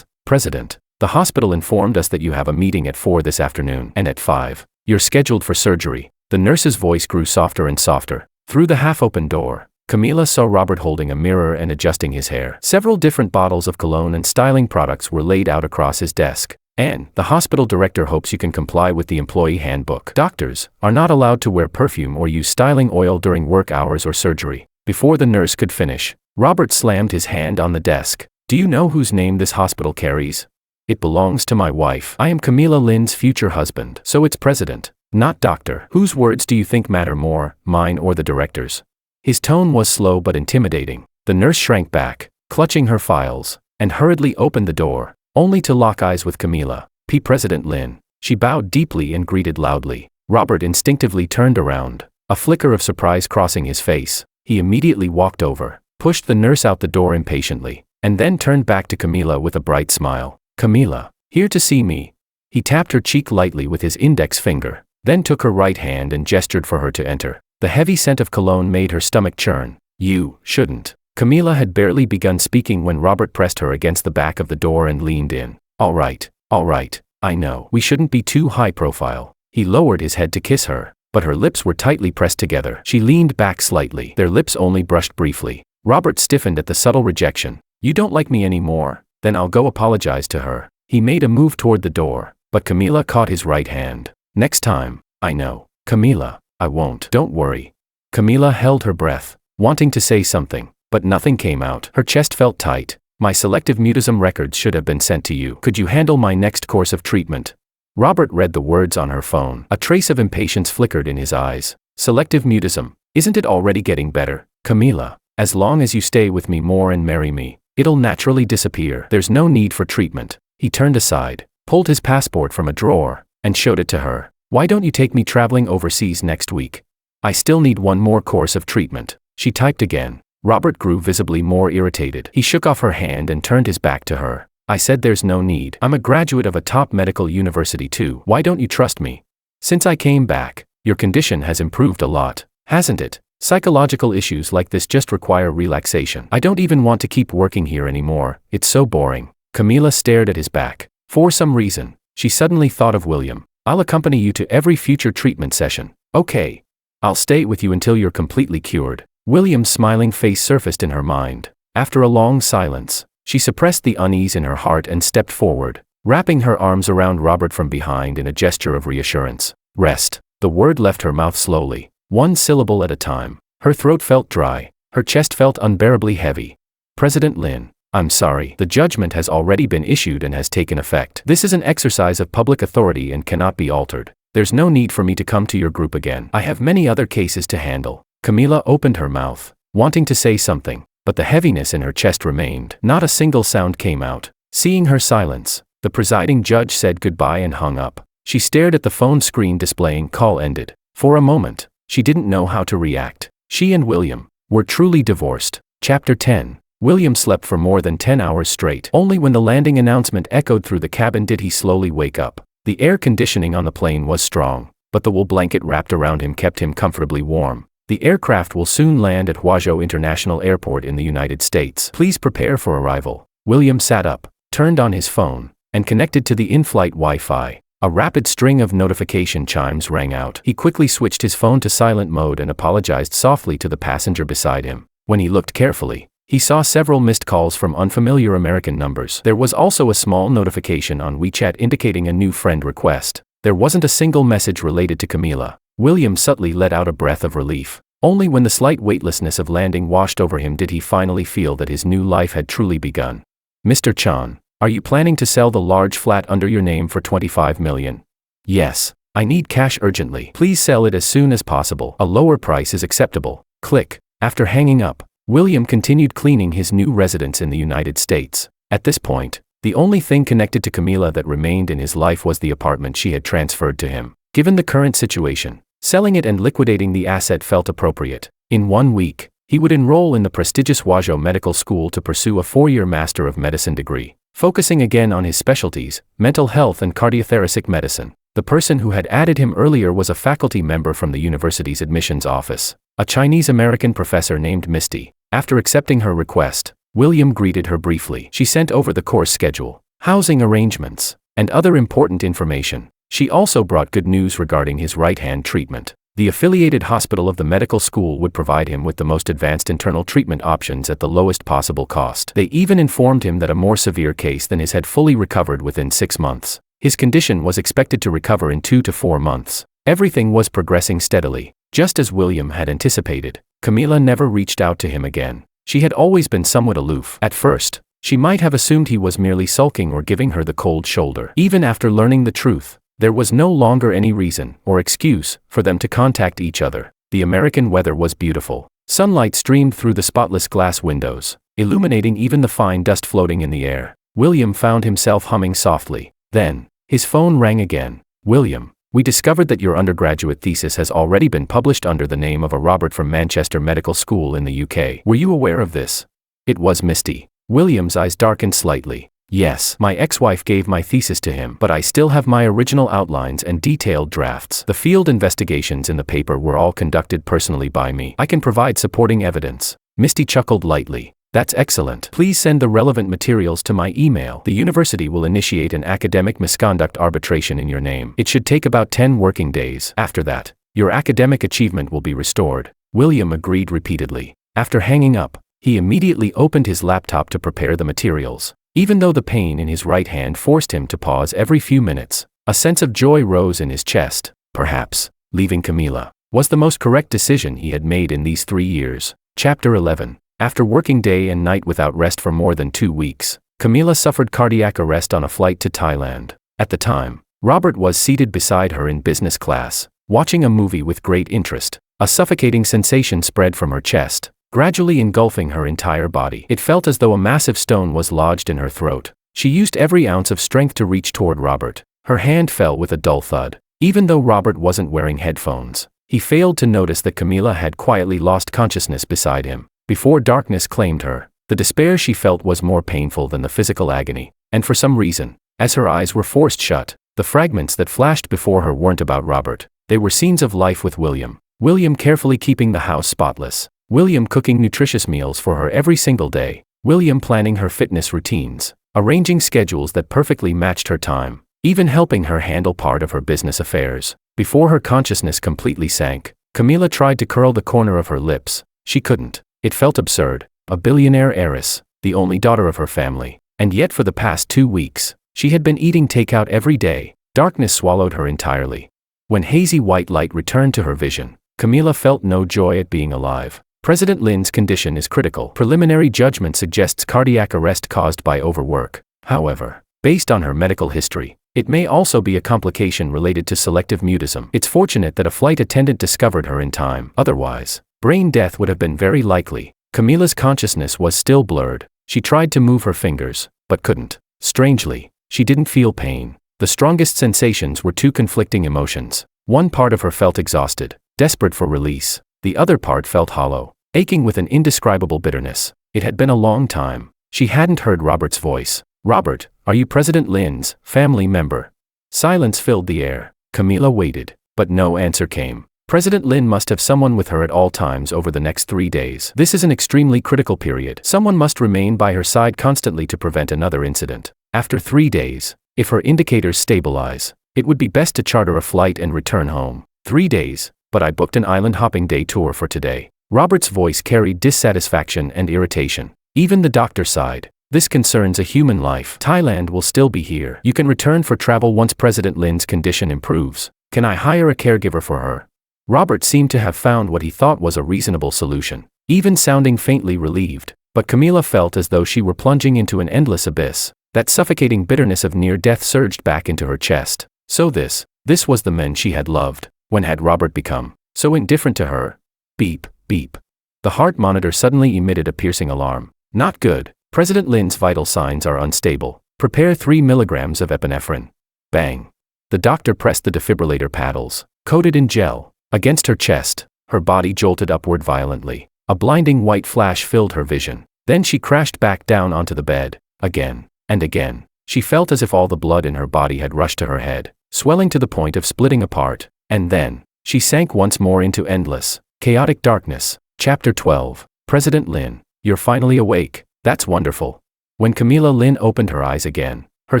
President. The hospital informed us that you have a meeting at 4 this afternoon, and at 5, you're scheduled for surgery. The nurse's voice grew softer and softer. Through the half-open door, Camila saw Robert holding a mirror and adjusting his hair. Several different bottles of cologne and styling products were laid out across his desk. And the hospital director hopes you can comply with the employee handbook. Doctors are not allowed to wear perfume or use styling oil during work hours or surgery. Before the nurse could finish, Robert slammed his hand on the desk. Do you know whose name this hospital carries? It belongs to my wife. I am Camila Lin's future husband, so it's President, not Doctor. Whose words do you think matter more, mine or the director's? His tone was slow but intimidating. The nurse shrank back, clutching her files, and hurriedly opened the door, only to lock eyes with Camila. President Lin. She bowed deeply and greeted loudly. Robert instinctively turned around, a flicker of surprise crossing his face. He immediately walked over, pushed the nurse out the door impatiently, and then turned back to Camila with a bright smile. Camila, here to see me. He tapped her cheek lightly with his index finger, then took her right hand and gestured for her to enter. The heavy scent of cologne made her stomach churn. You shouldn't. Camila had barely begun speaking when Robert pressed her against the back of the door and leaned in. All right, I know. We shouldn't be too high profile. He lowered his head to kiss her, but her lips were tightly pressed together. She leaned back slightly. Their lips only brushed briefly. Robert stiffened at the subtle rejection. You don't like me anymore? Then I'll go apologize to her. He made a move toward the door, but Camila caught his right hand. Next time, I know. Camila, I won't. Don't worry. Camila held her breath, wanting to say something, but nothing came out. Her chest felt tight. My selective mutism records should have been sent to you. Could you handle my next course of treatment? Robert read the words on her phone. A trace of impatience flickered in his eyes. Selective mutism. Isn't it already getting better? Camila, as long as you stay with me more and marry me, it'll naturally disappear. There's no need for treatment. He turned aside, pulled his passport from a drawer, and showed it to her. "Why don't you take me traveling overseas next week? I still need one more course of treatment." She typed again. Robert grew visibly more irritated. He shook off her hand and turned his back to her. "I said there's no need. I'm a graduate of a top medical university too. Why don't you trust me? Since I came back, your condition has improved a lot, hasn't it? Psychological issues like this just require relaxation. I don't even want to keep working here anymore. It's so boring." Camila stared at his back. For some reason, she suddenly thought of William. "I'll accompany you to every future treatment session." "Okay. I'll stay with you until you're completely cured." William's smiling face surfaced in her mind. After a long silence, she suppressed the unease in her heart and stepped forward, wrapping her arms around Robert from behind in a gesture of reassurance. "Rest." The word left her mouth slowly, one syllable at a time. Her throat felt dry, her chest felt unbearably heavy. "President Lin, I'm sorry. The judgment has already been issued and has taken effect. This is an exercise of public authority and cannot be altered. There's no need for me to come to your group again. I have many other cases to handle." Camila opened her mouth, wanting to say something, but the heaviness in her chest remained. Not a single sound came out. Seeing her silence, the presiding judge said goodbye and hung up. She stared at the phone screen displaying "call ended." For a moment, she didn't know how to react. She and William were truly divorced. Chapter 10. William slept for more than 10 hours straight. Only when the landing announcement echoed through the cabin did he slowly wake up. The air conditioning on the plane was strong, but the wool blanket wrapped around him kept him comfortably warm. The aircraft will soon land at Huazhou International Airport in the United States. Please prepare for arrival. William sat up, turned on his phone, and connected to the in-flight Wi-Fi. A rapid string of notification chimes rang out. He quickly switched his phone to silent mode and apologized softly to the passenger beside him. When he looked carefully, he saw several missed calls from unfamiliar American numbers. There was also a small notification on WeChat indicating a new friend request. There wasn't a single message related to Camila. William subtly let out a breath of relief. Only when the slight weightlessness of landing washed over him did he finally feel that his new life had truly begun. "Mr. Chan, are you planning to sell the large flat under your name for 25 million? "Yes. I need cash urgently. Please sell it as soon as possible. A lower price is acceptable." Click. After hanging up, William continued cleaning his new residence in the United States. At this point, the only thing connected to Camila that remained in his life was the apartment she had transferred to him. Given the current situation, selling it and liquidating the asset felt appropriate. In 1 week, he would enroll in the prestigious Huazhou Medical School to pursue a 4-year Master of Medicine degree, focusing again on his specialties, mental health and cardiothoracic medicine. The person who had added him earlier was a faculty member from the university's admissions office, a Chinese-American professor named Misty. After accepting her request, William greeted her briefly. She sent over the course schedule, housing arrangements, and other important information. She also brought good news regarding his right-hand treatment. The affiliated hospital of the medical school would provide him with the most advanced internal treatment options at the lowest possible cost. They even informed him that a more severe case than his had fully recovered within 6 months. His condition was expected to recover in 2 to 4 months. Everything was progressing steadily. Just as William had anticipated, Camila never reached out to him again. She had always been somewhat aloof. At first, she might have assumed he was merely sulking or giving her the cold shoulder. Even after learning the truth, there was no longer any reason or excuse for them to contact each other. The American weather was beautiful. Sunlight streamed through the spotless glass windows, illuminating even the fine dust floating in the air. William found himself humming softly. Then, his phone rang again. "William, we discovered that your undergraduate thesis has already been published under the name of a Robert from Manchester Medical School in the UK. Were you aware of this?" It was Misty. William's eyes darkened slightly. "Yes, my ex-wife gave my thesis to him, but I still have my original outlines and detailed drafts. The field investigations in the paper were all conducted personally by me. I can provide supporting evidence." Misty chuckled lightly. "That's excellent. Please send the relevant materials to my email. The university will initiate an academic misconduct arbitration in your name. It should take about 10 working days. After that, your academic achievement will be restored." William agreed repeatedly. After hanging up, he immediately opened his laptop to prepare the materials. Even though the pain in his right hand forced him to pause every few minutes, a sense of joy rose in his chest. Perhaps, leaving Camila was the most correct decision he had made in these 3 years. Chapter 11. After working day and night without rest for more than 2 weeks, Camila suffered cardiac arrest on a flight to Thailand. At the time, Robert was seated beside her in business class, watching a movie with great interest. A suffocating sensation spread from her chest, gradually engulfing her entire body. It felt as though a massive stone was lodged in her throat. She used every ounce of strength to reach toward Robert. Her hand fell with a dull thud. Even though Robert wasn't wearing headphones, he failed to notice that Camila had quietly lost consciousness beside him. Before darkness claimed her, the despair she felt was more painful than the physical agony. And for some reason, as her eyes were forced shut, the fragments that flashed before her weren't about Robert. They were scenes of life with William. William carefully keeping the house spotless. William cooking nutritious meals for her every single day. William planning her fitness routines, arranging schedules that perfectly matched her time, even helping her handle part of her business affairs. Before her consciousness completely sank, Camila tried to curl the corner of her lips. She couldn't. It felt absurd. A billionaire heiress, the only daughter of her family. And yet for the past 2 weeks, she had been eating takeout every day. Darkness swallowed her entirely. When hazy white light returned to her vision, Camila felt no joy at being alive. President Lin's condition is critical. Preliminary judgment suggests cardiac arrest caused by overwork. However, based on her medical history, it may also be a complication related to selective mutism. It's fortunate that a flight attendant discovered her in time. Otherwise, brain death would have been very likely. Camila's consciousness was still blurred. She tried to move her fingers, but couldn't. Strangely, she didn't feel pain. The strongest sensations were two conflicting emotions. One part of her felt exhausted, desperate for release. The other part felt hollow, aching with an indescribable bitterness. It had been a long time. She hadn't heard Robert's voice. "Robert, are you President Lin's family member?" Silence filled the air. Camila waited, but no answer came. President Lin must have someone with her at all times over the next 3 days. This is an extremely critical period. Someone must remain by her side constantly to prevent another incident. After 3 days, if her indicators stabilize, it would be best to charter a flight and return home. 3 days, but I booked an island-hopping day tour for today. Robert's voice carried dissatisfaction and irritation. Even the doctor sighed. This concerns a human life. Thailand will still be here. You can return for travel once President Lin's condition improves. Can I hire a caregiver for her? Robert seemed to have found what he thought was a reasonable solution, even sounding faintly relieved. But Camila felt as though she were plunging into an endless abyss. That suffocating bitterness of near death surged back into her chest. So this was the man she had loved. When had Robert become so indifferent to her? Beep, beep. The heart monitor suddenly emitted a piercing alarm. Not good. President Lin's vital signs are unstable. Prepare 3 milligrams of epinephrine. Bang. The doctor pressed the defibrillator paddles, coated in gel, against her chest. Her body jolted upward violently. A blinding white flash filled her vision. Then she crashed back down onto the bed. Again and again. She felt as if all the blood in her body had rushed to her head, swelling to the point of splitting apart. And then, she sank once more into endless, chaotic darkness. Chapter 12. President Lin, you're finally awake. That's wonderful. When Camila Lin opened her eyes again, her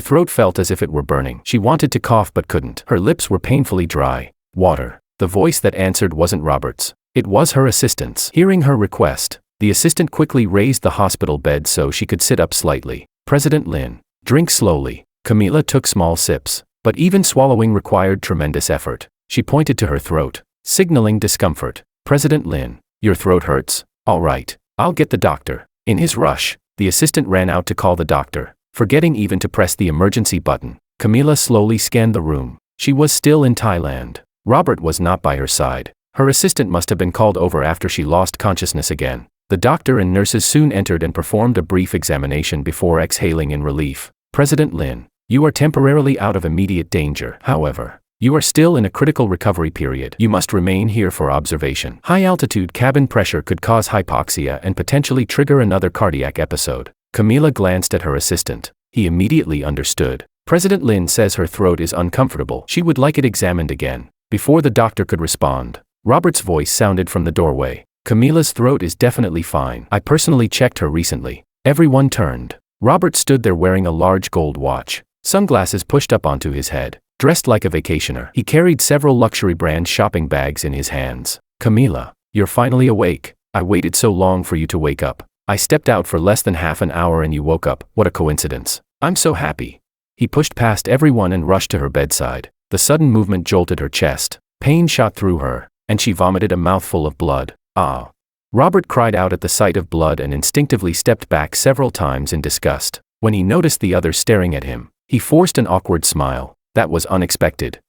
throat felt as if it were burning. She wanted to cough but couldn't. Her lips were painfully dry. Water. The voice that answered wasn't Robert's. It was her assistant's. Hearing her request, the assistant quickly raised the hospital bed so she could sit up slightly. President Lin, drink slowly. Camila took small sips, but even swallowing required tremendous effort. She pointed to her throat, signaling discomfort. President Lin, your throat hurts? All right, I'll get the doctor. In his rush, the assistant ran out to call the doctor, forgetting even to press the emergency button. Camila slowly scanned the room. She was still in Thailand. Robert was not by her side. Her assistant must have been called over after she lost consciousness again. The doctor and nurses soon entered and performed a brief examination before exhaling in relief. President Lin, you are temporarily out of immediate danger. However, you are still in a critical recovery period. You must remain here for observation. High-altitude cabin pressure could cause hypoxia and potentially trigger another cardiac episode. Camila glanced at her assistant. He immediately understood. President Lin says her throat is uncomfortable. She would like it examined again. Before the doctor could respond, Robert's voice sounded from the doorway. Camila's throat is definitely fine. I personally checked her recently. Everyone turned. Robert stood there wearing a large gold watch, sunglasses pushed up onto his head. Dressed like a vacationer, he carried several luxury brand shopping bags in his hands. Camila, you're finally awake. I waited so long for you to wake up. I stepped out for less than half an hour and you woke up. What a coincidence. I'm so happy. He pushed past everyone and rushed to her bedside. The sudden movement jolted her chest. Pain shot through her, and she vomited a mouthful of blood. Ah. Robert cried out at the sight of blood and instinctively stepped back several times in disgust. When he noticed the others staring at him, he forced an awkward smile. That was unexpected.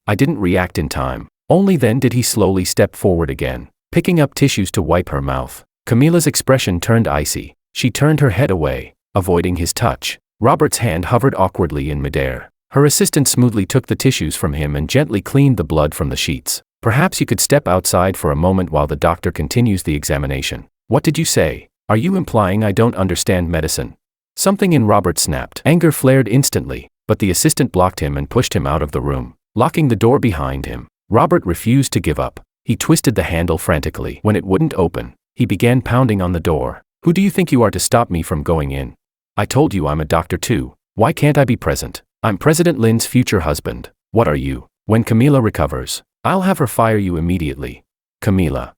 I didn't react in time. Only then did he slowly step forward again, picking up tissues to wipe her mouth. Camila's expression turned icy. She turned her head away, avoiding his touch. Robert's hand hovered awkwardly in midair. Her assistant smoothly took the tissues from him and gently cleaned the blood from the sheets. Perhaps you could step outside for a moment while the doctor continues the examination. What did you say? Are you implying I don't understand medicine? Something in Robert snapped. Anger flared instantly, but the assistant blocked him and pushed him out of the room, locking the door behind him. Robert refused to give up. He twisted the handle frantically. When it wouldn't open, he began pounding on the door. Who do you think you are to stop me from going in? I told you I'm a doctor too. Why can't I be present? I'm President Lin's future husband. What are you? When Camila recovers, I'll have her fire you immediately. Camila,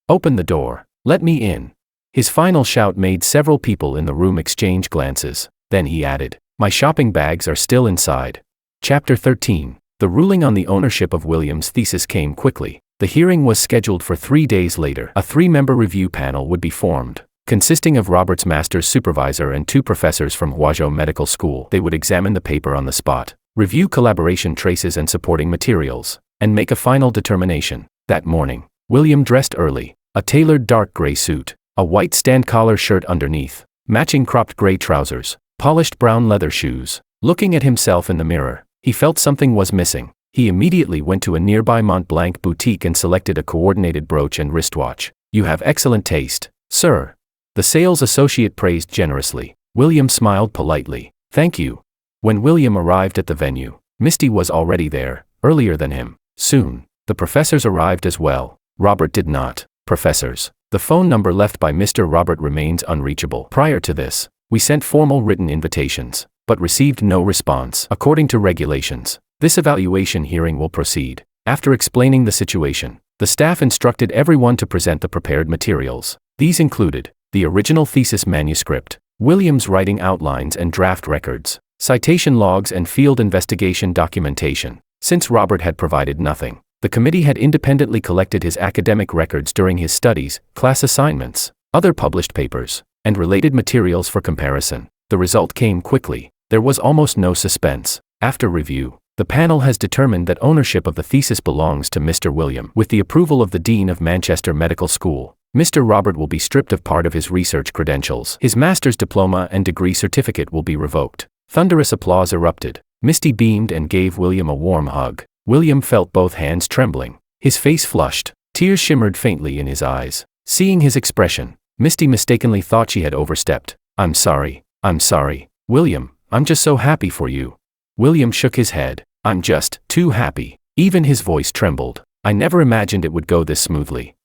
open the door. Let me in. His final shout made several people in the room exchange glances. Then he added, my shopping bags are still inside. Chapter 13. The ruling on the ownership of William's thesis came quickly. The hearing was scheduled for 3 days later. A 3-member review panel would be formed, consisting of Robert's master's supervisor and 2 professors from Huazhou Medical School. They would examine the paper on the spot, review collaboration traces and supporting materials, and make a final determination. That morning, William dressed early, a tailored dark gray suit, a white stand-collar shirt underneath, matching cropped gray trousers, polished brown leather shoes. Looking at himself in the mirror, he felt something was missing. He immediately went to a nearby Mont Blanc boutique and selected a coordinated brooch and wristwatch. You have excellent taste, sir. The sales associate praised generously. William smiled politely. Thank you. When William arrived at the venue, Misty was already there, earlier than him. Soon, the professors arrived as well. Robert did not. Professors. The phone number left by Mr. Robert remains unreachable. Prior to this, we sent formal written invitations, but received no response. According to regulations, this evaluation hearing will proceed. After explaining the situation, the staff instructed everyone to present the prepared materials. These included the original thesis manuscript, William's writing outlines and draft records, citation logs and field investigation documentation. Since Robert had provided nothing, the committee had independently collected his academic records during his studies, class assignments, other published papers, and related materials for comparison. The result came quickly. There was almost no suspense. After review, the panel has determined that ownership of the thesis belongs to Mr. William. With the approval of the Dean of Manchester Medical School, Mr. Robert will be stripped of part of his research credentials. His master's diploma and degree certificate will be revoked. Thunderous applause erupted. Misty beamed and gave William a warm hug. William felt both hands trembling. His face flushed. Tears shimmered faintly in his eyes. Seeing his expression, Misty mistakenly thought she had overstepped. I'm sorry, William, I'm just so happy for you. William shook his head. I'm just too happy. Even his voice trembled. I never imagined it would go this smoothly.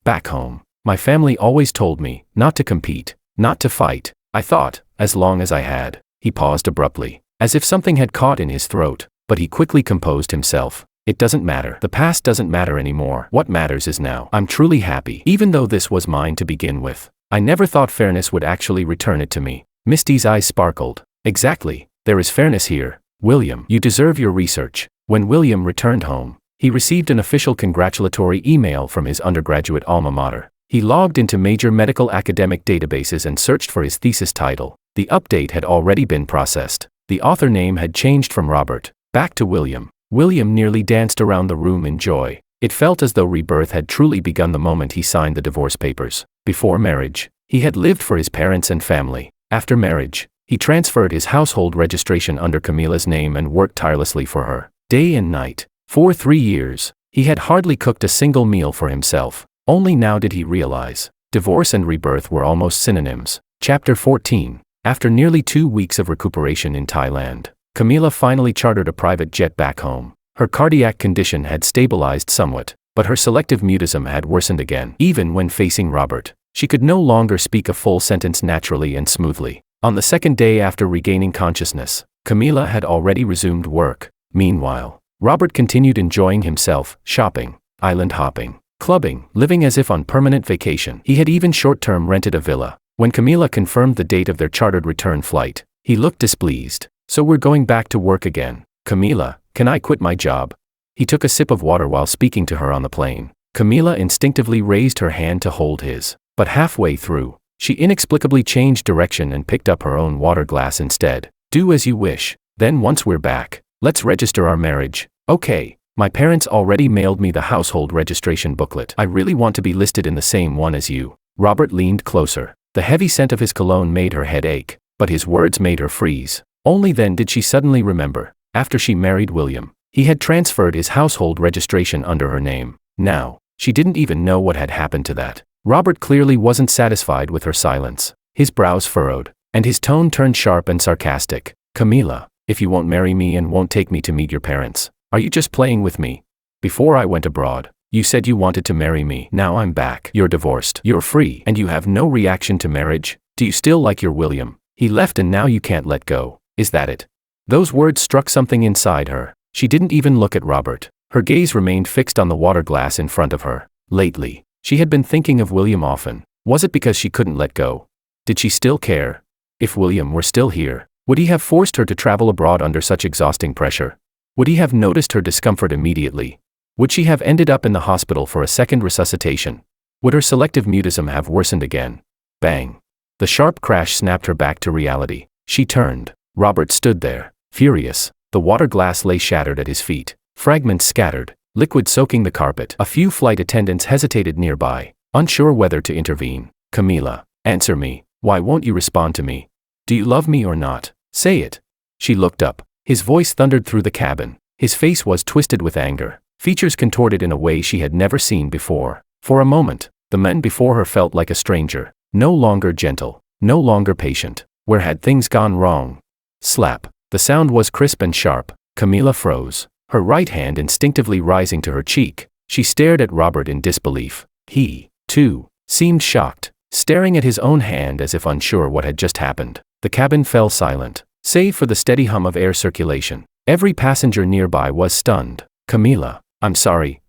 Back home, my family always told me not to compete, not to fight. I thought, as long as I had. He paused abruptly, as if something had caught in his throat, but he quickly composed himself. It doesn't matter. The past doesn't matter anymore. What matters is now. I'm truly happy. Even though this was mine to begin with, I never thought fairness would actually return it to me. Misty's eyes sparkled. Exactly. There is fairness here. William, you deserve your research. When William returned home, he received an official congratulatory email from his undergraduate alma mater. He logged into major medical academic databases and searched for his thesis title. The update had already been processed. The author name had changed from Robert back to William. William nearly danced around the room in joy. It felt as though rebirth had truly begun the moment he signed the divorce papers. Before marriage, he had lived for his parents and family. After marriage, he transferred his household registration under Camila's name and worked tirelessly for her, day and night. For 3 years, he had hardly cooked a single meal for himself. Only now did he realize, divorce and rebirth were almost synonyms. Chapter 14. After nearly 2 weeks of recuperation in Thailand, Camila finally chartered a private jet back home. Her cardiac condition had stabilized somewhat, but her selective mutism had worsened again. Even when facing Robert, she could no longer speak a full sentence naturally and smoothly. On the second day after regaining consciousness, Camila had already resumed work. Meanwhile, Robert continued enjoying himself, shopping, island hopping, clubbing, living as if on permanent vacation. He had even short-term rented a villa. When Camila confirmed the date of their chartered return flight, he looked displeased. So we're going back to work again. Camila, can I quit my job? He took a sip of water while speaking to her on the plane. Camila instinctively raised her hand to hold his, but halfway through, she inexplicably changed direction and picked up her own water glass instead. Do as you wish. Then once we're back, let's register our marriage. Okay. My parents already mailed me the household registration booklet. I really want to be listed in the same one as you. Robert leaned closer. The heavy scent of his cologne made her head ache. But his words made her freeze. Only then did she suddenly remember. After she married William, he had transferred his household registration under her name. Now, she didn't even know what had happened to that. Robert clearly wasn't satisfied with her silence. His brows furrowed, and his tone turned sharp and sarcastic. Camila, if you won't marry me and won't take me to meet your parents, are you just playing with me? Before I went abroad, you said you wanted to marry me. Now I'm back. You're divorced. You're free. And you have no reaction to marriage? Do you still like your William? He left and now you can't let go. Is that it? Those words struck something inside her. She didn't even look at Robert. Her gaze remained fixed on the water glass in front of her. Lately, she had been thinking of William often. Was it because she couldn't let go? Did she still care? If William were still here, would he have forced her to travel abroad under such exhausting pressure? Would he have noticed her discomfort immediately? Would she have ended up in the hospital for a second resuscitation? Would her selective mutism have worsened again? Bang! The sharp crash snapped her back to reality. She turned. Robert stood there, furious. The water glass lay shattered at his feet, fragments scattered, liquid soaking the carpet. A few flight attendants hesitated nearby, unsure whether to intervene. Camila, answer me. Why won't you respond to me? Do you love me or not? Say it. She looked up. His voice thundered through the cabin. His face was twisted with anger, features contorted in a way she had never seen before. For a moment, the man before her felt like a stranger, no longer gentle, no longer patient. Where had things gone wrong? Slap. The sound was crisp and sharp. Camila froze, her right hand instinctively rising to her cheek. She stared at Robert in disbelief. He, too, seemed shocked, staring at his own hand as if unsure what had just happened. The cabin fell silent, save for the steady hum of air circulation. Every passenger nearby was stunned. Camila, I'm sorry,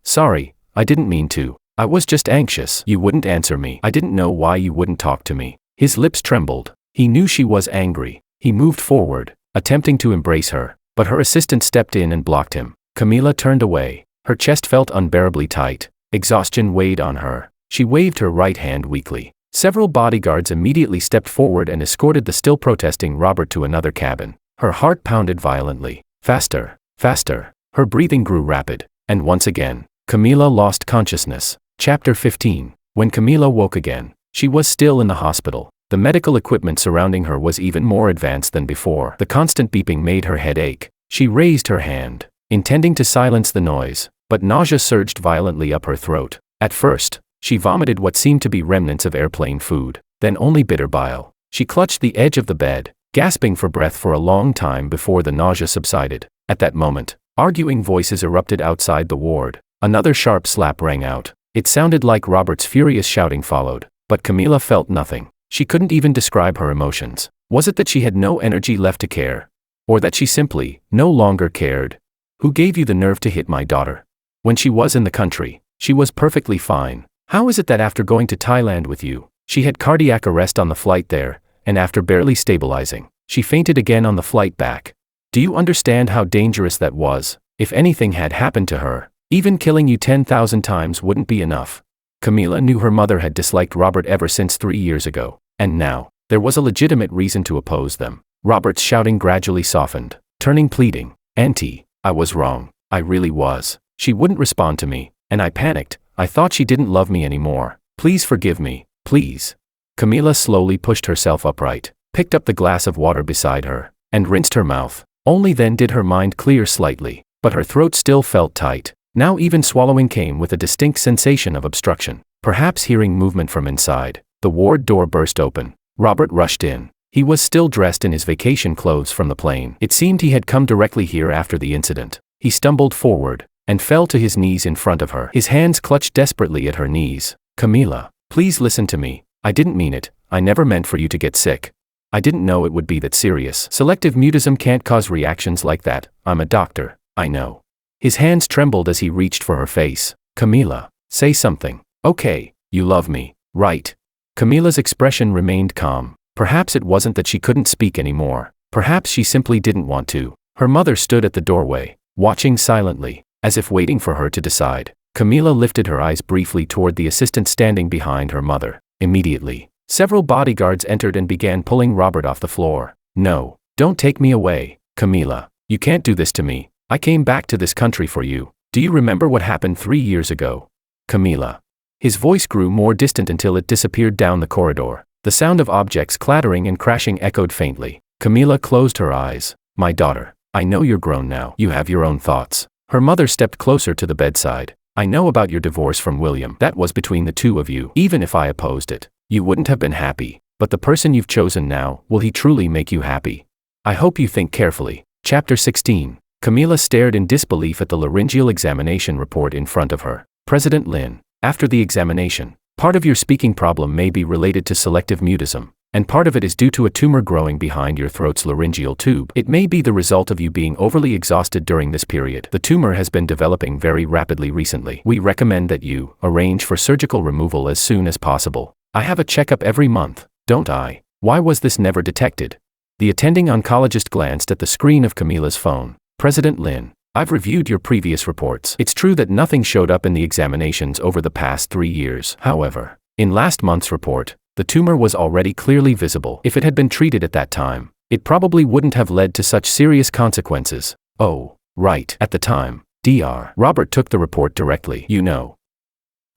I didn't mean to. I was just anxious. You wouldn't answer me. I didn't know why you wouldn't talk to me. His lips trembled. He knew she was angry. He moved forward, attempting to embrace her, but her assistant stepped in and blocked him. Camila turned away. Her chest felt unbearably tight. Exhaustion weighed on her. She waved her right hand weakly. Several bodyguards immediately stepped forward and escorted the still protesting Robert to another cabin. Her heart pounded violently. Faster, faster. Her breathing grew rapid, and once again, Camila lost consciousness. Chapter 15. When Camila woke again, she was still in the hospital. The medical equipment surrounding her was even more advanced than before. The constant beeping made her head ache. She raised her hand, intending to silence the noise, but nausea surged violently up her throat. At first, she vomited what seemed to be remnants of airplane food, then only bitter bile. She clutched the edge of the bed, gasping for breath for a long time before the nausea subsided. At that moment, arguing voices erupted outside the ward. Another sharp slap rang out. It sounded like Robert's furious shouting followed, but Camila felt nothing. She couldn't even describe her emotions. Was it that she had no energy left to care? Or that she simply no longer cared? Who gave you the nerve to hit my daughter? When she was in the country, she was perfectly fine. How is it that after going to Thailand with you, she had cardiac arrest on the flight there, and after barely stabilizing, she fainted again on the flight back? Do you understand how dangerous that was? If anything had happened to her, even killing you 10,000 times wouldn't be enough. Camila knew her mother had disliked Robert ever since 3 years ago, and now, there was a legitimate reason to oppose them. Robert's shouting gradually softened, turning pleading. Auntie, I was wrong. I really was. She wouldn't respond to me, and I panicked. I thought she didn't love me anymore. Please forgive me, please. Camila slowly pushed herself upright, picked up the glass of water beside her, and rinsed her mouth. Only then did her mind clear slightly, but her throat still felt tight. Now even swallowing came with a distinct sensation of obstruction. Perhaps hearing movement from inside, the ward door burst open. Robert rushed in. He was still dressed in his vacation clothes from the plane. It seemed he had come directly here after the incident. He stumbled forward, and fell to his knees in front of her. His hands clutched desperately at her knees. Camila, please listen to me. I didn't mean it. I never meant for you to get sick. I didn't know it would be that serious. Selective mutism can't cause reactions like that. I'm a doctor. I know. His hands trembled as he reached for her face. Camila, say something. Okay, you love me, right? Camila's expression remained calm. Perhaps it wasn't that she couldn't speak anymore. Perhaps she simply didn't want to. Her mother stood at the doorway, watching silently, as if waiting for her to decide. Camila lifted her eyes briefly toward the assistant standing behind her mother. Immediately, several bodyguards entered and began pulling Robert off the floor. No, don't take me away, Camila. You can't do this to me. I came back to this country for you. Do you remember what happened 3 years ago? Camila. His voice grew more distant until it disappeared down the corridor. The sound of objects clattering and crashing echoed faintly. Camila closed her eyes. My daughter, I know you're grown now. You have your own thoughts. Her mother stepped closer to the bedside. I know about your divorce from William. That was between the two of you. Even if I opposed it, you wouldn't have been happy. But the person you've chosen now, will he truly make you happy? I hope you think carefully. Chapter 16. Camila stared in disbelief at the laryngeal examination report in front of her. President Lin, after the examination, part of your speaking problem may be related to selective mutism, and part of it is due to a tumor growing behind your throat's laryngeal tube. It may be the result of you being overly exhausted during this period. The tumor has been developing very rapidly recently. We recommend that you arrange for surgical removal as soon as possible. I have a checkup every month, don't I? Why was this never detected? The attending oncologist glanced at the screen of Camila's phone. President Lin, I've reviewed your previous reports. It's true that nothing showed up in the examinations over the past 3 years. However, in last month's report, the tumor was already clearly visible. If it had been treated at that time, it probably wouldn't have led to such serious consequences. Oh, right. At the time, Dr. Robert took the report directly. You know,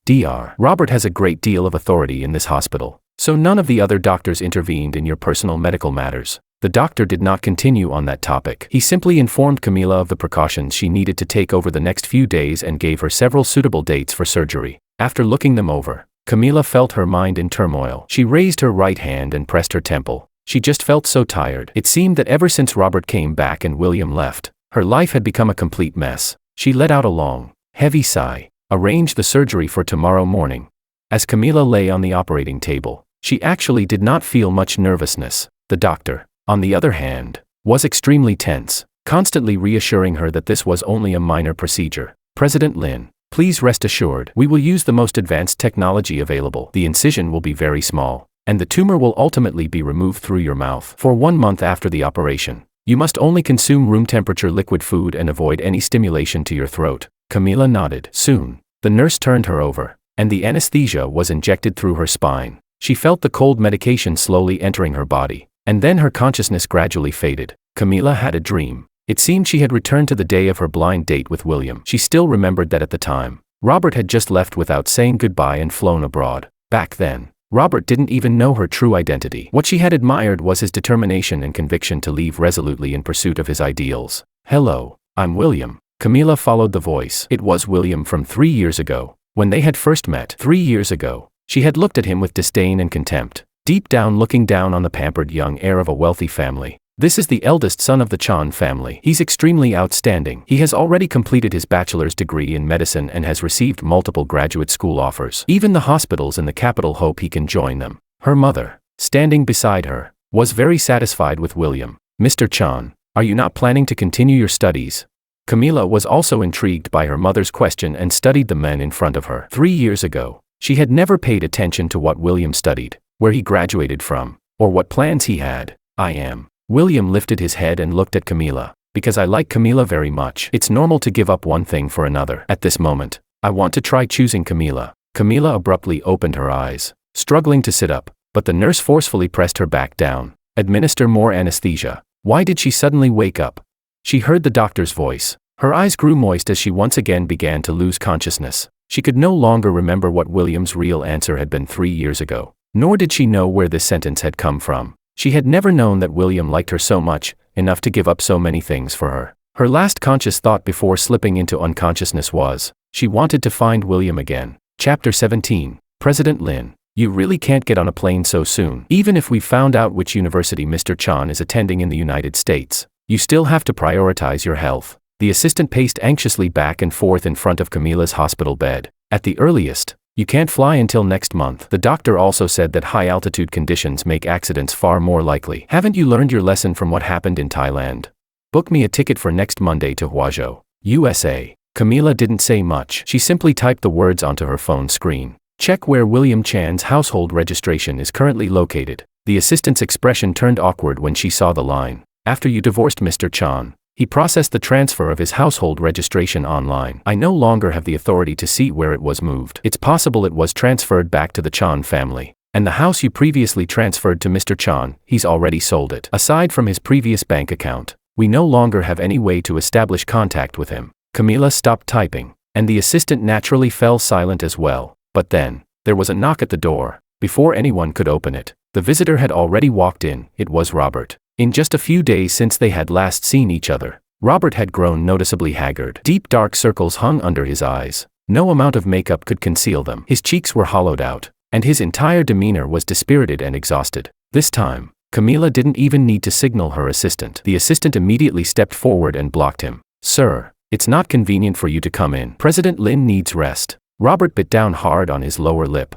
Dr. Robert has a great deal of authority in this hospital, so none of the other doctors intervened in your personal medical matters. The doctor did not continue on that topic. He simply informed Camila of the precautions she needed to take over the next few days and gave her several suitable dates for surgery. After looking them over, Camila felt her mind in turmoil. She raised her right hand and pressed her temple. She just felt so tired. It seemed that ever since Robert came back and William left, her life had become a complete mess. She let out a long, heavy sigh. Arrange the surgery for tomorrow morning. As Camila lay on the operating table, she actually did not feel much nervousness. The doctor, on the other hand, was extremely tense, constantly reassuring her that this was only a minor procedure. President Lin, please rest assured, we will use the most advanced technology available. The incision will be very small, and the tumor will ultimately be removed through your mouth. For 1 month after the operation, you must only consume room-temperature liquid food and avoid any stimulation to your throat. Camila nodded. Soon, the nurse turned her over, and the anesthesia was injected through her spine. She felt the cold medication slowly entering her body, and then her consciousness gradually faded. Camila had a dream. It seemed she had returned to the day of her blind date with William. She still remembered that at the time, Robert had just left without saying goodbye and flown abroad. Back then, Robert didn't even know her true identity. What she had admired was his determination and conviction to leave resolutely in pursuit of his ideals. Hello, I'm William. Camila followed the voice. It was William from 3 years ago, when they had first met. 3 years ago, she had looked at him with disdain and contempt, deep down looking down on the pampered young heir of a wealthy family. This is the eldest son of the Chan family. He's extremely outstanding. He has already completed his bachelor's degree in medicine and has received multiple graduate school offers. Even the hospitals in the capital hope he can join them. Her mother, standing beside her, was very satisfied with William. Mr. Chan, are you not planning to continue your studies? Camila was also intrigued by her mother's question and studied the men in front of her. 3 years ago, she had never paid attention to what William studied, where he graduated from, or what plans he had. I am. William lifted his head and looked at Camila. Because I like Camila very much. It's normal to give up one thing for another. At this moment, I want to try choosing Camila. Camila abruptly opened her eyes, struggling to sit up, but the nurse forcefully pressed her back down. Administer more anesthesia. Why did she suddenly wake up? She heard the doctor's voice. Her eyes grew moist as she once again began to lose consciousness. She could no longer remember what William's real answer had been 3 years ago. Nor did she know where this sentence had come from. She had never known that William liked her so much, enough to give up so many things for her. Her last conscious thought before slipping into unconsciousness was, she wanted to find William again. Chapter 17. President Lin, you really can't get on a plane so soon. Even if we found out which university Mr. Chan is attending in the United States, you still have to prioritize your health. The assistant paced anxiously back and forth in front of Camila's hospital bed. At the earliest, you can't fly until next month. The doctor also said that high-altitude conditions make accidents far more likely. Haven't you learned your lesson from what happened in Thailand? Book me a ticket for next Monday to Huazhou, USA. Camila didn't say much. She simply typed the words onto her phone screen. Check where William Chan's household registration is currently located. The assistant's expression turned awkward when she saw the line. After you divorced Mr. Chan, he processed the transfer of his household registration online. I no longer have the authority to see where it was moved. It's possible it was transferred back to the Chan family. And the house you previously transferred to Mr. Chan, he's already sold it. Aside from his previous bank account, we no longer have any way to establish contact with him. Camila stopped typing, and the assistant naturally fell silent as well. But then, there was a knock at the door. Before anyone could open it, The visitor had already walked in. It was Robert. In just a few days since they had last seen each other, Robert had grown noticeably haggard. Deep dark circles hung under his eyes. No amount of makeup could conceal them. His cheeks were hollowed out, and his entire demeanor was dispirited and exhausted. This time, Camila didn't even need to signal her assistant. The assistant immediately stepped forward and blocked him. "Sir, it's not convenient for you to come in. President Lin needs rest." Robert bit down hard on his lower lip.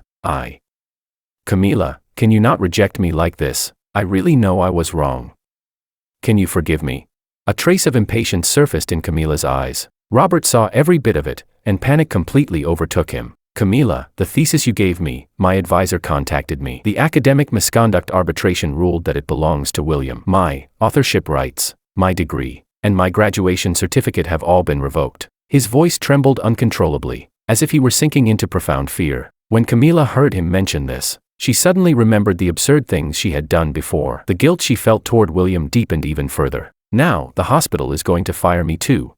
Camila, can you not reject me like this? I really know I was wrong. Can you forgive me?" A trace of impatience surfaced in Camila's eyes. Robert saw every bit of it, and panic completely overtook him. "Camila, the thesis you gave me, my advisor contacted me. The academic misconduct arbitration ruled that it belongs to William. My authorship rights, my degree, and my graduation certificate have all been revoked." His voice trembled uncontrollably, as if he were sinking into profound fear. When Camila heard him mention this, she suddenly remembered the absurd things she had done before. The guilt she felt toward William deepened even further. "Now, the hospital is going to fire me too.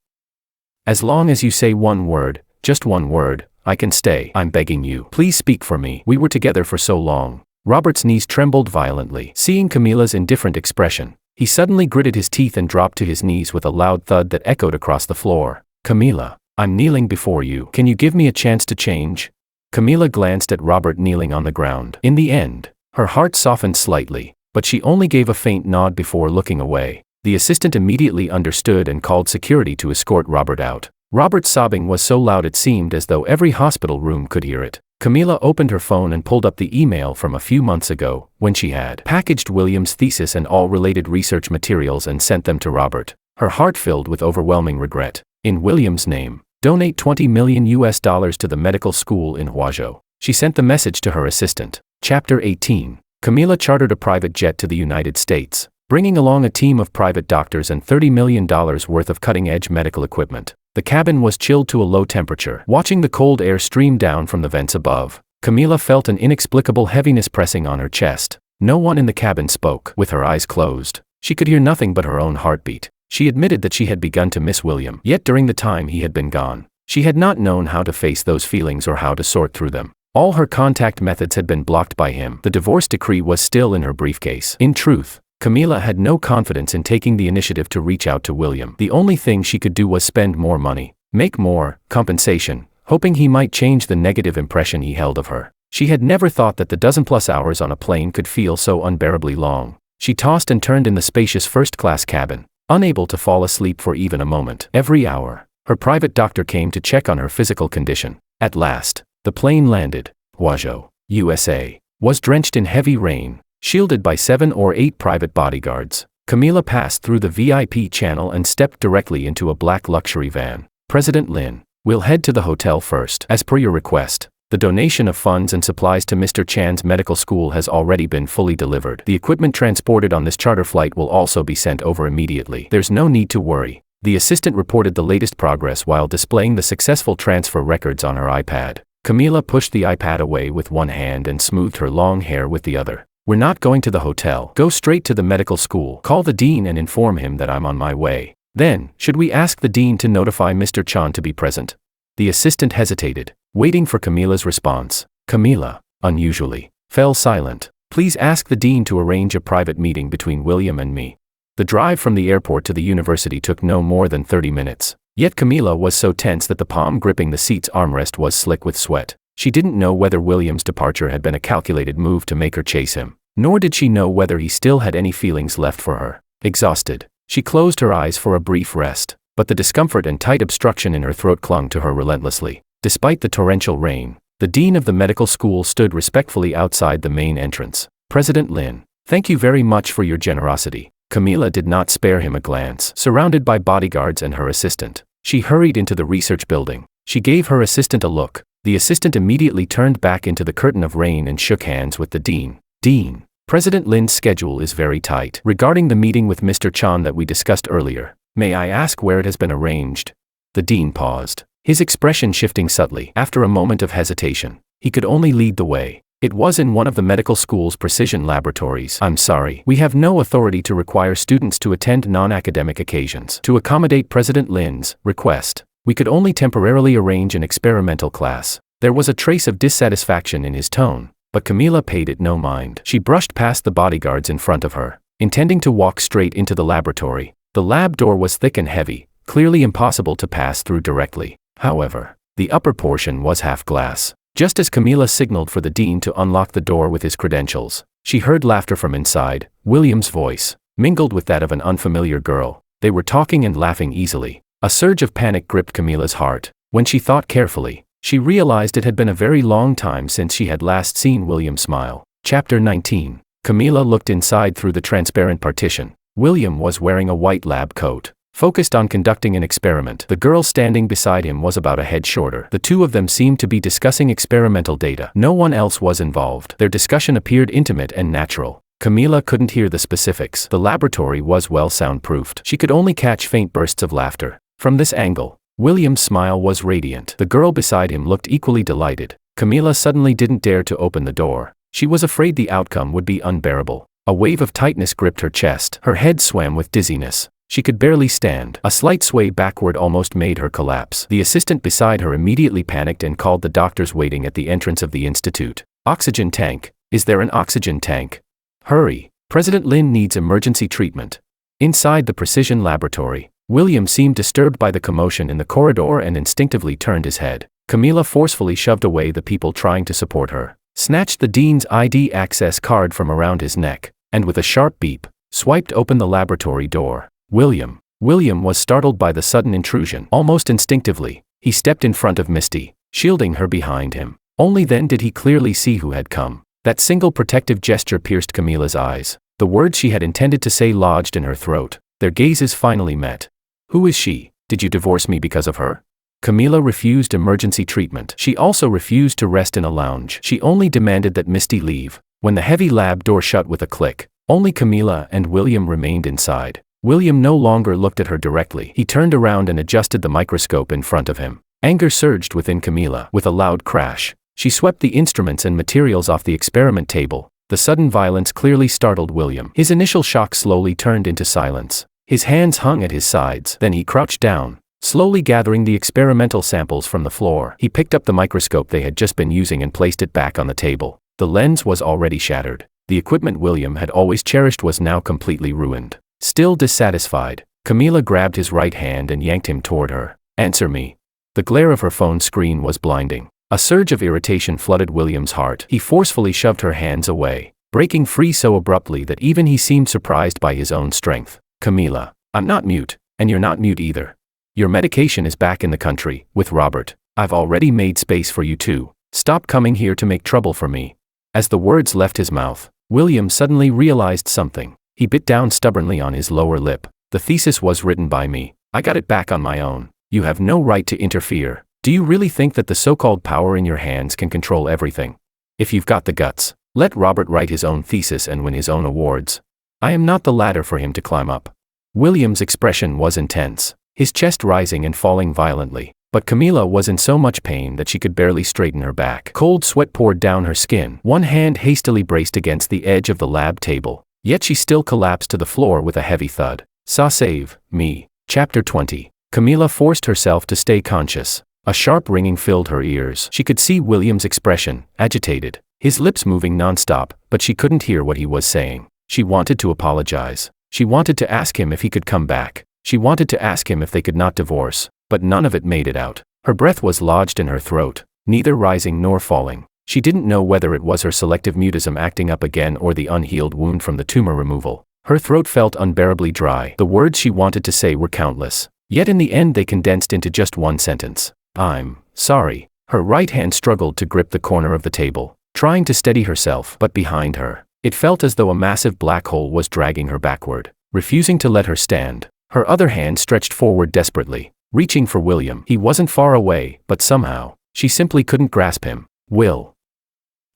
As long as you say one word, just one word, I can stay. I'm begging you. Please speak for me. We were together for so long." Robert's knees trembled violently. Seeing Camila's indifferent expression, he suddenly gritted his teeth and dropped to his knees with a loud thud that echoed across the floor. "Camila, I'm kneeling before you. Can you give me a chance to change?" Camila glanced at Robert kneeling on the ground. In the end, her heart softened slightly, but she only gave a faint nod before looking away. The assistant immediately understood and called security to escort Robert out. Robert's sobbing was so loud it seemed as though every hospital room could hear it. Camila opened her phone and pulled up the email from a few months ago, when she had packaged William's thesis and all related research materials and sent them to Robert. Her heart filled with overwhelming regret. In William's name, donate $20 million to the medical school in Huazhou. She sent the message to her assistant. Chapter 18. Camila chartered a private jet to the United States, bringing along a team of private doctors and $30 million worth of cutting-edge medical equipment. The cabin was chilled to a low temperature. Watching the cold air stream down from the vents above, Camila felt an inexplicable heaviness pressing on her chest. No one in the cabin spoke. With her eyes closed, she could hear nothing but her own heartbeat. She admitted that she had begun to miss William. Yet during the time he had been gone, she had not known how to face those feelings or how to sort through them. All her contact methods had been blocked by him. The divorce decree was still in her briefcase. In truth, Camila had no confidence in taking the initiative to reach out to William. The only thing she could do was spend more money, make more compensation, hoping he might change the negative impression he held of her. She had never thought that the dozen-plus hours on a plane could feel so unbearably long. She tossed and turned in the spacious first-class cabin, unable to fall asleep for even a moment. Every hour, her private doctor came to check on her physical condition. At last, the plane landed. Huazhou, USA, was drenched in heavy rain, shielded by 7 or 8 private bodyguards. Camila passed through the VIP channel and stepped directly into a black luxury van. "President Lin, we'll head to the hotel first. As per your request, the donation of funds and supplies to Mr. Chan's medical school has already been fully delivered. The equipment transported on this charter flight will also be sent over immediately. There's no need to worry." The assistant reported the latest progress while displaying the successful transfer records on her iPad. Camila pushed the iPad away with one hand and smoothed her long hair with the other. "We're not going to the hotel. Go straight to the medical school. Call the dean and inform him that I'm on my way. Then, should we ask the dean to notify Mr. Chan to be present?" The assistant hesitated, waiting for Camila's response. Camila, unusually, fell silent. "Please ask the dean to arrange a private meeting between William and me." The drive from the airport to the university took no more than 30 minutes. Yet Camila was so tense that the palm gripping the seat's armrest was slick with sweat. She didn't know whether William's departure had been a calculated move to make her chase him, nor did she know whether he still had any feelings left for her. Exhausted, she closed her eyes for a brief rest, but the discomfort and tight obstruction in her throat clung to her relentlessly. Despite the torrential rain, the dean of the medical school stood respectfully outside the main entrance. "President Lin, thank you very much for your generosity." Camila did not spare him a glance. Surrounded by bodyguards and her assistant, she hurried into the research building. She gave her assistant a look. The assistant immediately turned back into the curtain of rain and shook hands with the dean. "Dean, President Lin's schedule is very tight. Regarding the meeting with Mr. Chan that we discussed earlier, may I ask where it has been arranged?" The dean paused, his expression shifting subtly. After a moment of hesitation, he could only lead the way. "It was in one of the medical school's precision laboratories. I'm sorry, we have no authority to require students to attend non-academic occasions. To accommodate President Lin's request, we could only temporarily arrange an experimental class." There was a trace of dissatisfaction in his tone, but Camila paid it no mind. She brushed past the bodyguards in front of her, intending to walk straight into the laboratory. The lab door was thick and heavy, clearly impossible to pass through directly. However, the upper portion was half glass. Just as Camila signaled for the dean to unlock the door with his credentials, she heard laughter from inside. William's voice, mingled with that of an unfamiliar girl. They were talking and laughing easily. A surge of panic gripped Camila's heart. When she thought carefully, she realized it had been a very long time since she had last seen William smile. Chapter 19. Camila looked inside through the transparent partition. William was wearing a white lab coat, focused on conducting an experiment. The girl standing beside him was about a head shorter. The two of them seemed to be discussing experimental data. No one else was involved. Their discussion appeared intimate and natural. Camila couldn't hear the specifics. The laboratory was well soundproofed. She could only catch faint bursts of laughter. From this angle, William's smile was radiant. The girl beside him looked equally delighted. Camila suddenly didn't dare to open the door. She was afraid the outcome would be unbearable. A wave of tightness gripped her chest. Her head swam with dizziness. She could barely stand. A slight sway backward almost made her collapse. The assistant beside her immediately panicked and called the doctors waiting at the entrance of the institute. Oxygen tank. Is there an oxygen tank? Hurry. President Lin needs emergency treatment. Inside the precision laboratory, William seemed disturbed by the commotion in the corridor and instinctively turned his head. Camila forcefully shoved away the people trying to support her, snatched the dean's ID access card from around his neck, and with a sharp beep, swiped open the laboratory door. William was startled by the sudden intrusion. Almost instinctively, he stepped in front of Misty, shielding her behind him. Only then did he clearly see who had come. That single protective gesture pierced Camila's eyes. The words she had intended to say lodged in her throat. Their gazes finally met. Who is she? Did you divorce me because of her? Camila refused emergency treatment. She also refused to rest in a lounge. She only demanded that Misty leave. When the heavy lab door shut with a click, only Camila and William remained inside. William no longer looked at her directly. He turned around and adjusted the microscope in front of him. Anger surged within Camila. With a loud crash, she swept the instruments and materials off the experiment table. The sudden violence clearly startled William. His initial shock slowly turned into silence. His hands hung at his sides. Then he crouched down, slowly gathering the experimental samples from the floor. He picked up the microscope they had just been using and placed it back on the table. The lens was already shattered. The equipment William had always cherished was now completely ruined. Still dissatisfied, Camila grabbed his right hand and yanked him toward her. Answer me. The glare of her phone screen was blinding. A surge of irritation flooded William's heart. He forcefully shoved her hands away, breaking free so abruptly that even he seemed surprised by his own strength. Camila, I'm not mute, and you're not mute either. Your medication is back in the country, with Robert. I've already made space for you too. Stop coming here to make trouble for me. As the words left his mouth, William suddenly realized something. He bit down stubbornly on his lower lip. The thesis was written by me. I got it back on my own. You have no right to interfere. Do you really think that the so-called power in your hands can control everything? If you've got the guts, let Robert write his own thesis and win his own awards. I am not the ladder for him to climb up. William's expression was intense, his chest rising and falling violently, but Camila was in so much pain that she could barely straighten her back. Cold sweat poured down her skin. One hand hastily braced against the edge of the lab table, yet she still collapsed to the floor with a heavy thud. Save me. Chapter 20. Camila forced herself to stay conscious. A sharp ringing filled her ears. She could see William's expression, agitated, his lips moving non-stop, but she couldn't hear what he was saying. She wanted to apologize. She wanted to ask him if he could come back. She wanted to ask him if they could not divorce, but none of it made it out. Her breath was lodged in her throat, neither rising nor falling. She didn't know whether it was her selective mutism acting up again or the unhealed wound from the tumor removal. Her throat felt unbearably dry. The words she wanted to say were countless, yet in the end they condensed into just one sentence. I'm sorry. Her right hand struggled to grip the corner of the table, trying to steady herself, but behind her, it felt as though a massive black hole was dragging her backward, refusing to let her stand. Her other hand stretched forward desperately, reaching for William. He wasn't far away, but somehow, she simply couldn't grasp him.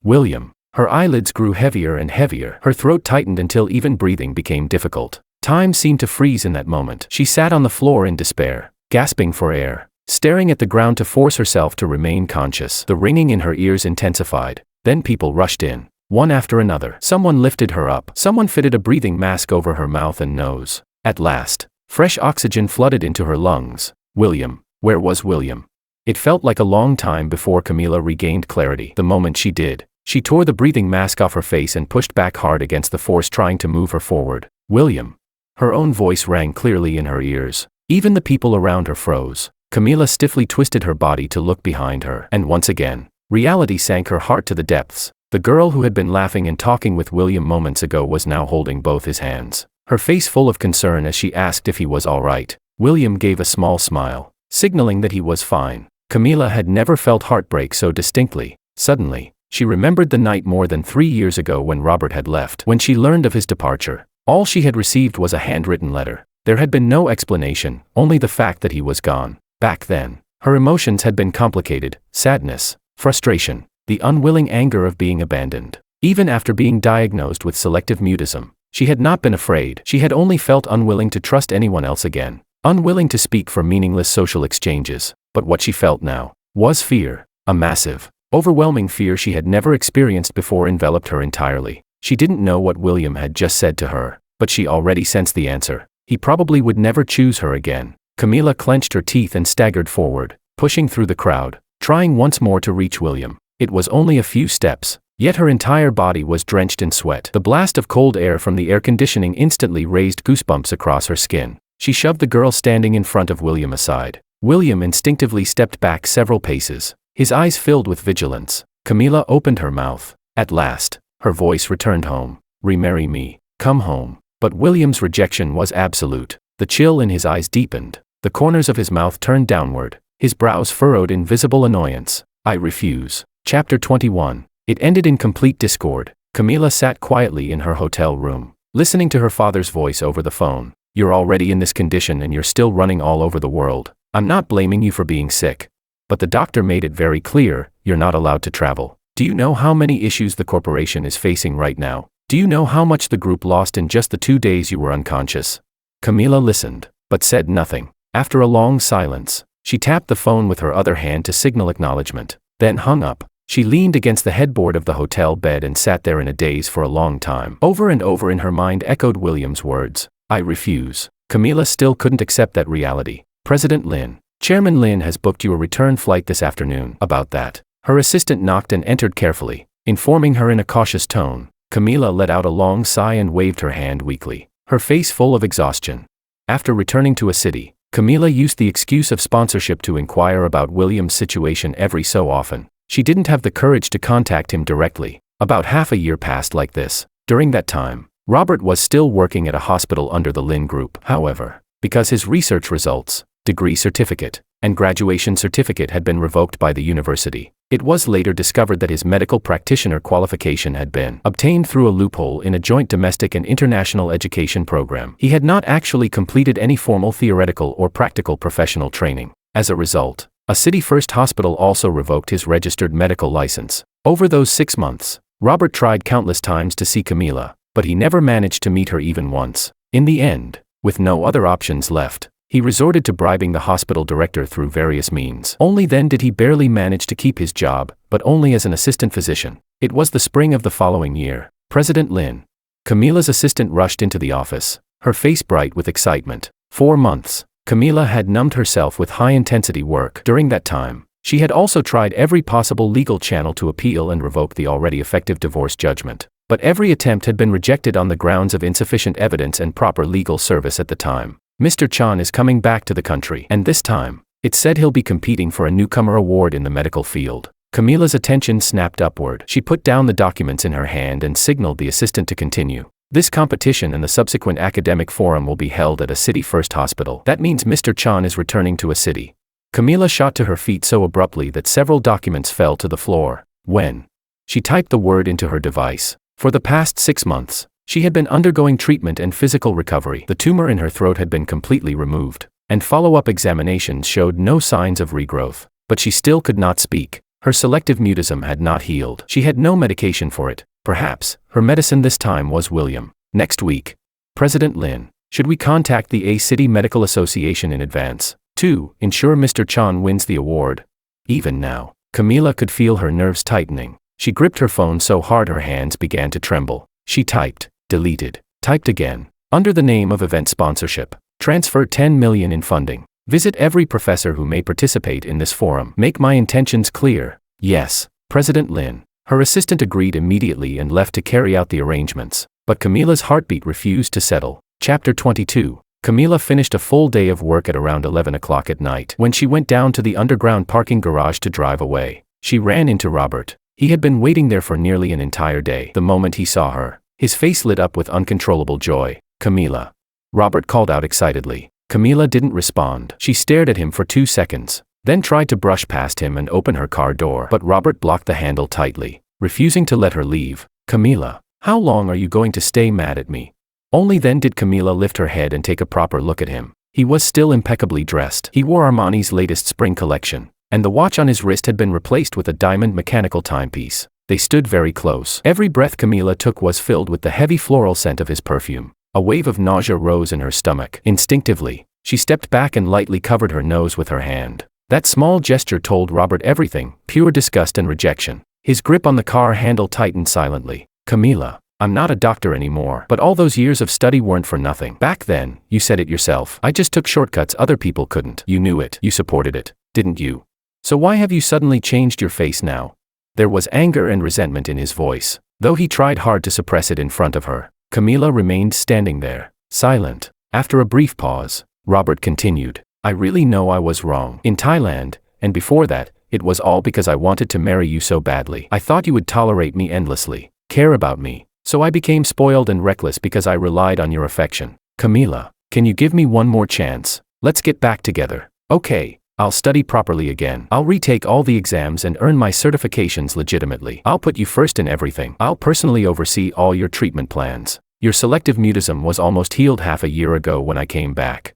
William. Her eyelids grew heavier and heavier. Her throat tightened until even breathing became difficult. Time seemed to freeze in that moment. She sat on the floor in despair, gasping for air, staring at the ground to force herself to remain conscious. The ringing in her ears intensified. Then people rushed in, one after another. Someone lifted her up. Someone fitted a breathing mask over her mouth and nose. At last, fresh oxygen flooded into her lungs. William. Where was William? It felt like a long time before Camila regained clarity. The moment she did, She tore the breathing mask off her face and pushed back hard against the force trying to move her forward. William. Her own voice rang clearly in her ears. Even the people around her froze. Camila stiffly twisted her body to look behind her, and once again, reality sank her heart to the depths. The girl who had been laughing and talking with William moments ago was now holding both his hands, her face full of concern as she asked if he was all right. William gave a small smile, signaling that he was fine. Camila had never felt heartbreak so distinctly. Suddenly, she remembered the night more than 3 years ago when Robert had left. When she learned of his departure, all she had received was a handwritten letter. There had been no explanation, only the fact that he was gone. Back then, her emotions had been complicated: sadness, frustration, the unwilling anger of being abandoned. Even after being diagnosed with selective mutism, she had not been afraid. She had only felt unwilling to trust anyone else again, unwilling to speak for meaningless social exchanges. But what she felt now was fear, a massive, overwhelming fear she had never experienced before enveloped her entirely. She didn't know what William had just said to her, but she already sensed the answer. He probably would never choose her again. Camila clenched her teeth and staggered forward, pushing through the crowd, trying once more to reach William. It was only a few steps, yet her entire body was drenched in sweat. The blast of cold air from the air conditioning instantly raised goosebumps across her skin. She shoved the girl standing in front of William aside. William instinctively stepped back several paces, his eyes filled with vigilance. Camila opened her mouth. At last, her voice returned home. "Remarry me. Come home." But William's rejection was absolute. The chill in his eyes deepened. The corners of his mouth turned downward. His brows furrowed in visible annoyance. "I refuse." Chapter 21. It ended in complete discord. Camila sat quietly in her hotel room, listening to her father's voice over the phone. "You're already in this condition and you're still running all over the world. I'm not blaming you for being sick. But the doctor made it very clear, you're not allowed to travel. Do you know how many issues the corporation is facing right now? Do you know how much the group lost in just the 2 days you were unconscious?" Camila listened, but said nothing. After a long silence, she tapped the phone with her other hand to signal acknowledgement, then hung up. She leaned against the headboard of the hotel bed and sat there in a daze for a long time. Over and over in her mind echoed William's words, "I refuse." Camila still couldn't accept that reality. "President Lin. Chairman Lin has booked you a return flight this afternoon." About that, her assistant knocked and entered carefully, informing her in a cautious tone. Camila let out a long sigh and waved her hand weakly, her face full of exhaustion. After returning to a city, Camila used the excuse of sponsorship to inquire about William's situation every so often. She didn't have the courage to contact him directly. About half a year passed like this. During that time, Robert was still working at a hospital under the Lin Group. However, because his research results, degree certificate, and graduation certificate had been revoked by the university, it was later discovered that his medical practitioner qualification had been obtained through a loophole in a joint domestic and international education program. He had not actually completed any formal theoretical or practical professional training. As a result, a city-first hospital also revoked his registered medical license. Over those 6 months, Robert tried countless times to see Camila, but he never managed to meet her even once. In the end, with no other options left, he resorted to bribing the hospital director through various means. Only then did he barely manage to keep his job, but only as an assistant physician. It was the spring of the following year. President Lin. Camila's assistant rushed into the office, her face bright with excitement. 4 months, Camila had numbed herself with high-intensity work. During that time, she had also tried every possible legal channel to appeal and revoke the already effective divorce judgment. But every attempt had been rejected on the grounds of insufficient evidence and proper legal service at the time. Mr. Chan is coming back to the country, and this time, it said he'll be competing for a newcomer award in the medical field. Camila's attention snapped upward. She put down the documents in her hand and signaled the assistant to continue. This competition and the subsequent academic forum will be held at a city-first hospital. That means Mr. Chan is returning to a city. Camila shot to her feet so abruptly that several documents fell to the floor. When she typed the word into her device. For the past 6 months, she had been undergoing treatment and physical recovery. The tumor in her throat had been completely removed, and follow-up examinations showed no signs of regrowth. But she still could not speak. Her selective mutism had not healed. She had no medication for it. Perhaps her medicine this time was William. Next week. President Lin. Should we contact the A City Medical Association in advance to ensure Mr. Chan wins the award? Even now, Camila could feel her nerves tightening. She gripped her phone so hard her hands began to tremble. She typed, deleted, typed again. Under the name of event sponsorship, transfer 10 million in funding. Visit every professor who may participate in this forum. Make my intentions clear. Yes, President Lin. Her assistant agreed immediately and left to carry out the arrangements. But Camila's heartbeat refused to settle. Chapter 22. Camila finished a full day of work at around 11 o'clock at night. When she went down to the underground parking garage to drive away, she ran into Robert. He had been waiting there for nearly an entire day. The moment he saw her, his face lit up with uncontrollable joy. "Camila," Robert called out excitedly. Camila didn't respond. She stared at him for 2 seconds, then tried to brush past him and open her car door. But Robert blocked the handle tightly, refusing to let her leave. "Camila, how long are you going to stay mad at me?" Only then did Camila lift her head and take a proper look at him. He was still impeccably dressed. He wore Armani's latest spring collection, and the watch on his wrist had been replaced with a diamond mechanical timepiece. They stood very close. Every breath Camila took was filled with the heavy floral scent of his perfume. A wave of nausea rose in her stomach. Instinctively, she stepped back and lightly covered her nose with her hand. That small gesture told Robert everything, pure disgust and rejection. His grip on the car handle tightened silently. "Camila, I'm not a doctor anymore, but all those years of study weren't for nothing. Back then, you said it yourself. I just took shortcuts other people couldn't. You knew it. You supported it, didn't you? So why have you suddenly changed your face now?" There was anger and resentment in his voice, though he tried hard to suppress it in front of her. Camila remained standing there, silent. After a brief pause, Robert continued, "I really know I was wrong. In Thailand, and before that, it was all because I wanted to marry you so badly. I thought you would tolerate me endlessly, care about me. So I became spoiled and reckless because I relied on your affection. Camila, can you give me one more chance? Let's get back together. Okay, I'll study properly again. I'll retake all the exams and earn my certifications legitimately. I'll put you first in everything. I'll personally oversee all your treatment plans. Your selective mutism was almost healed half a year ago when I came back.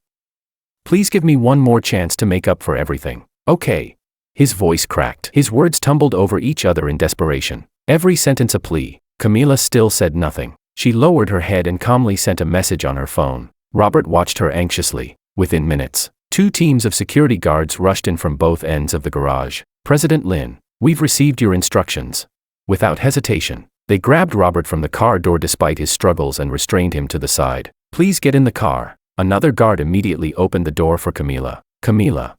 Please give me one more chance to make up for everything. Okay." His voice cracked. His words tumbled over each other in desperation, every sentence a plea. Camila still said nothing. She lowered her head and calmly sent a message on her phone. Robert watched her anxiously. Within minutes, 2 teams of security guards rushed in from both ends of the garage. "President Lin, we've received your instructions." Without hesitation, they grabbed Robert from the car door despite his struggles and restrained him to the side. "Please get in the car." Another guard immediately opened the door for Camila. "Camila.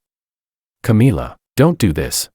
Camila, don't do this.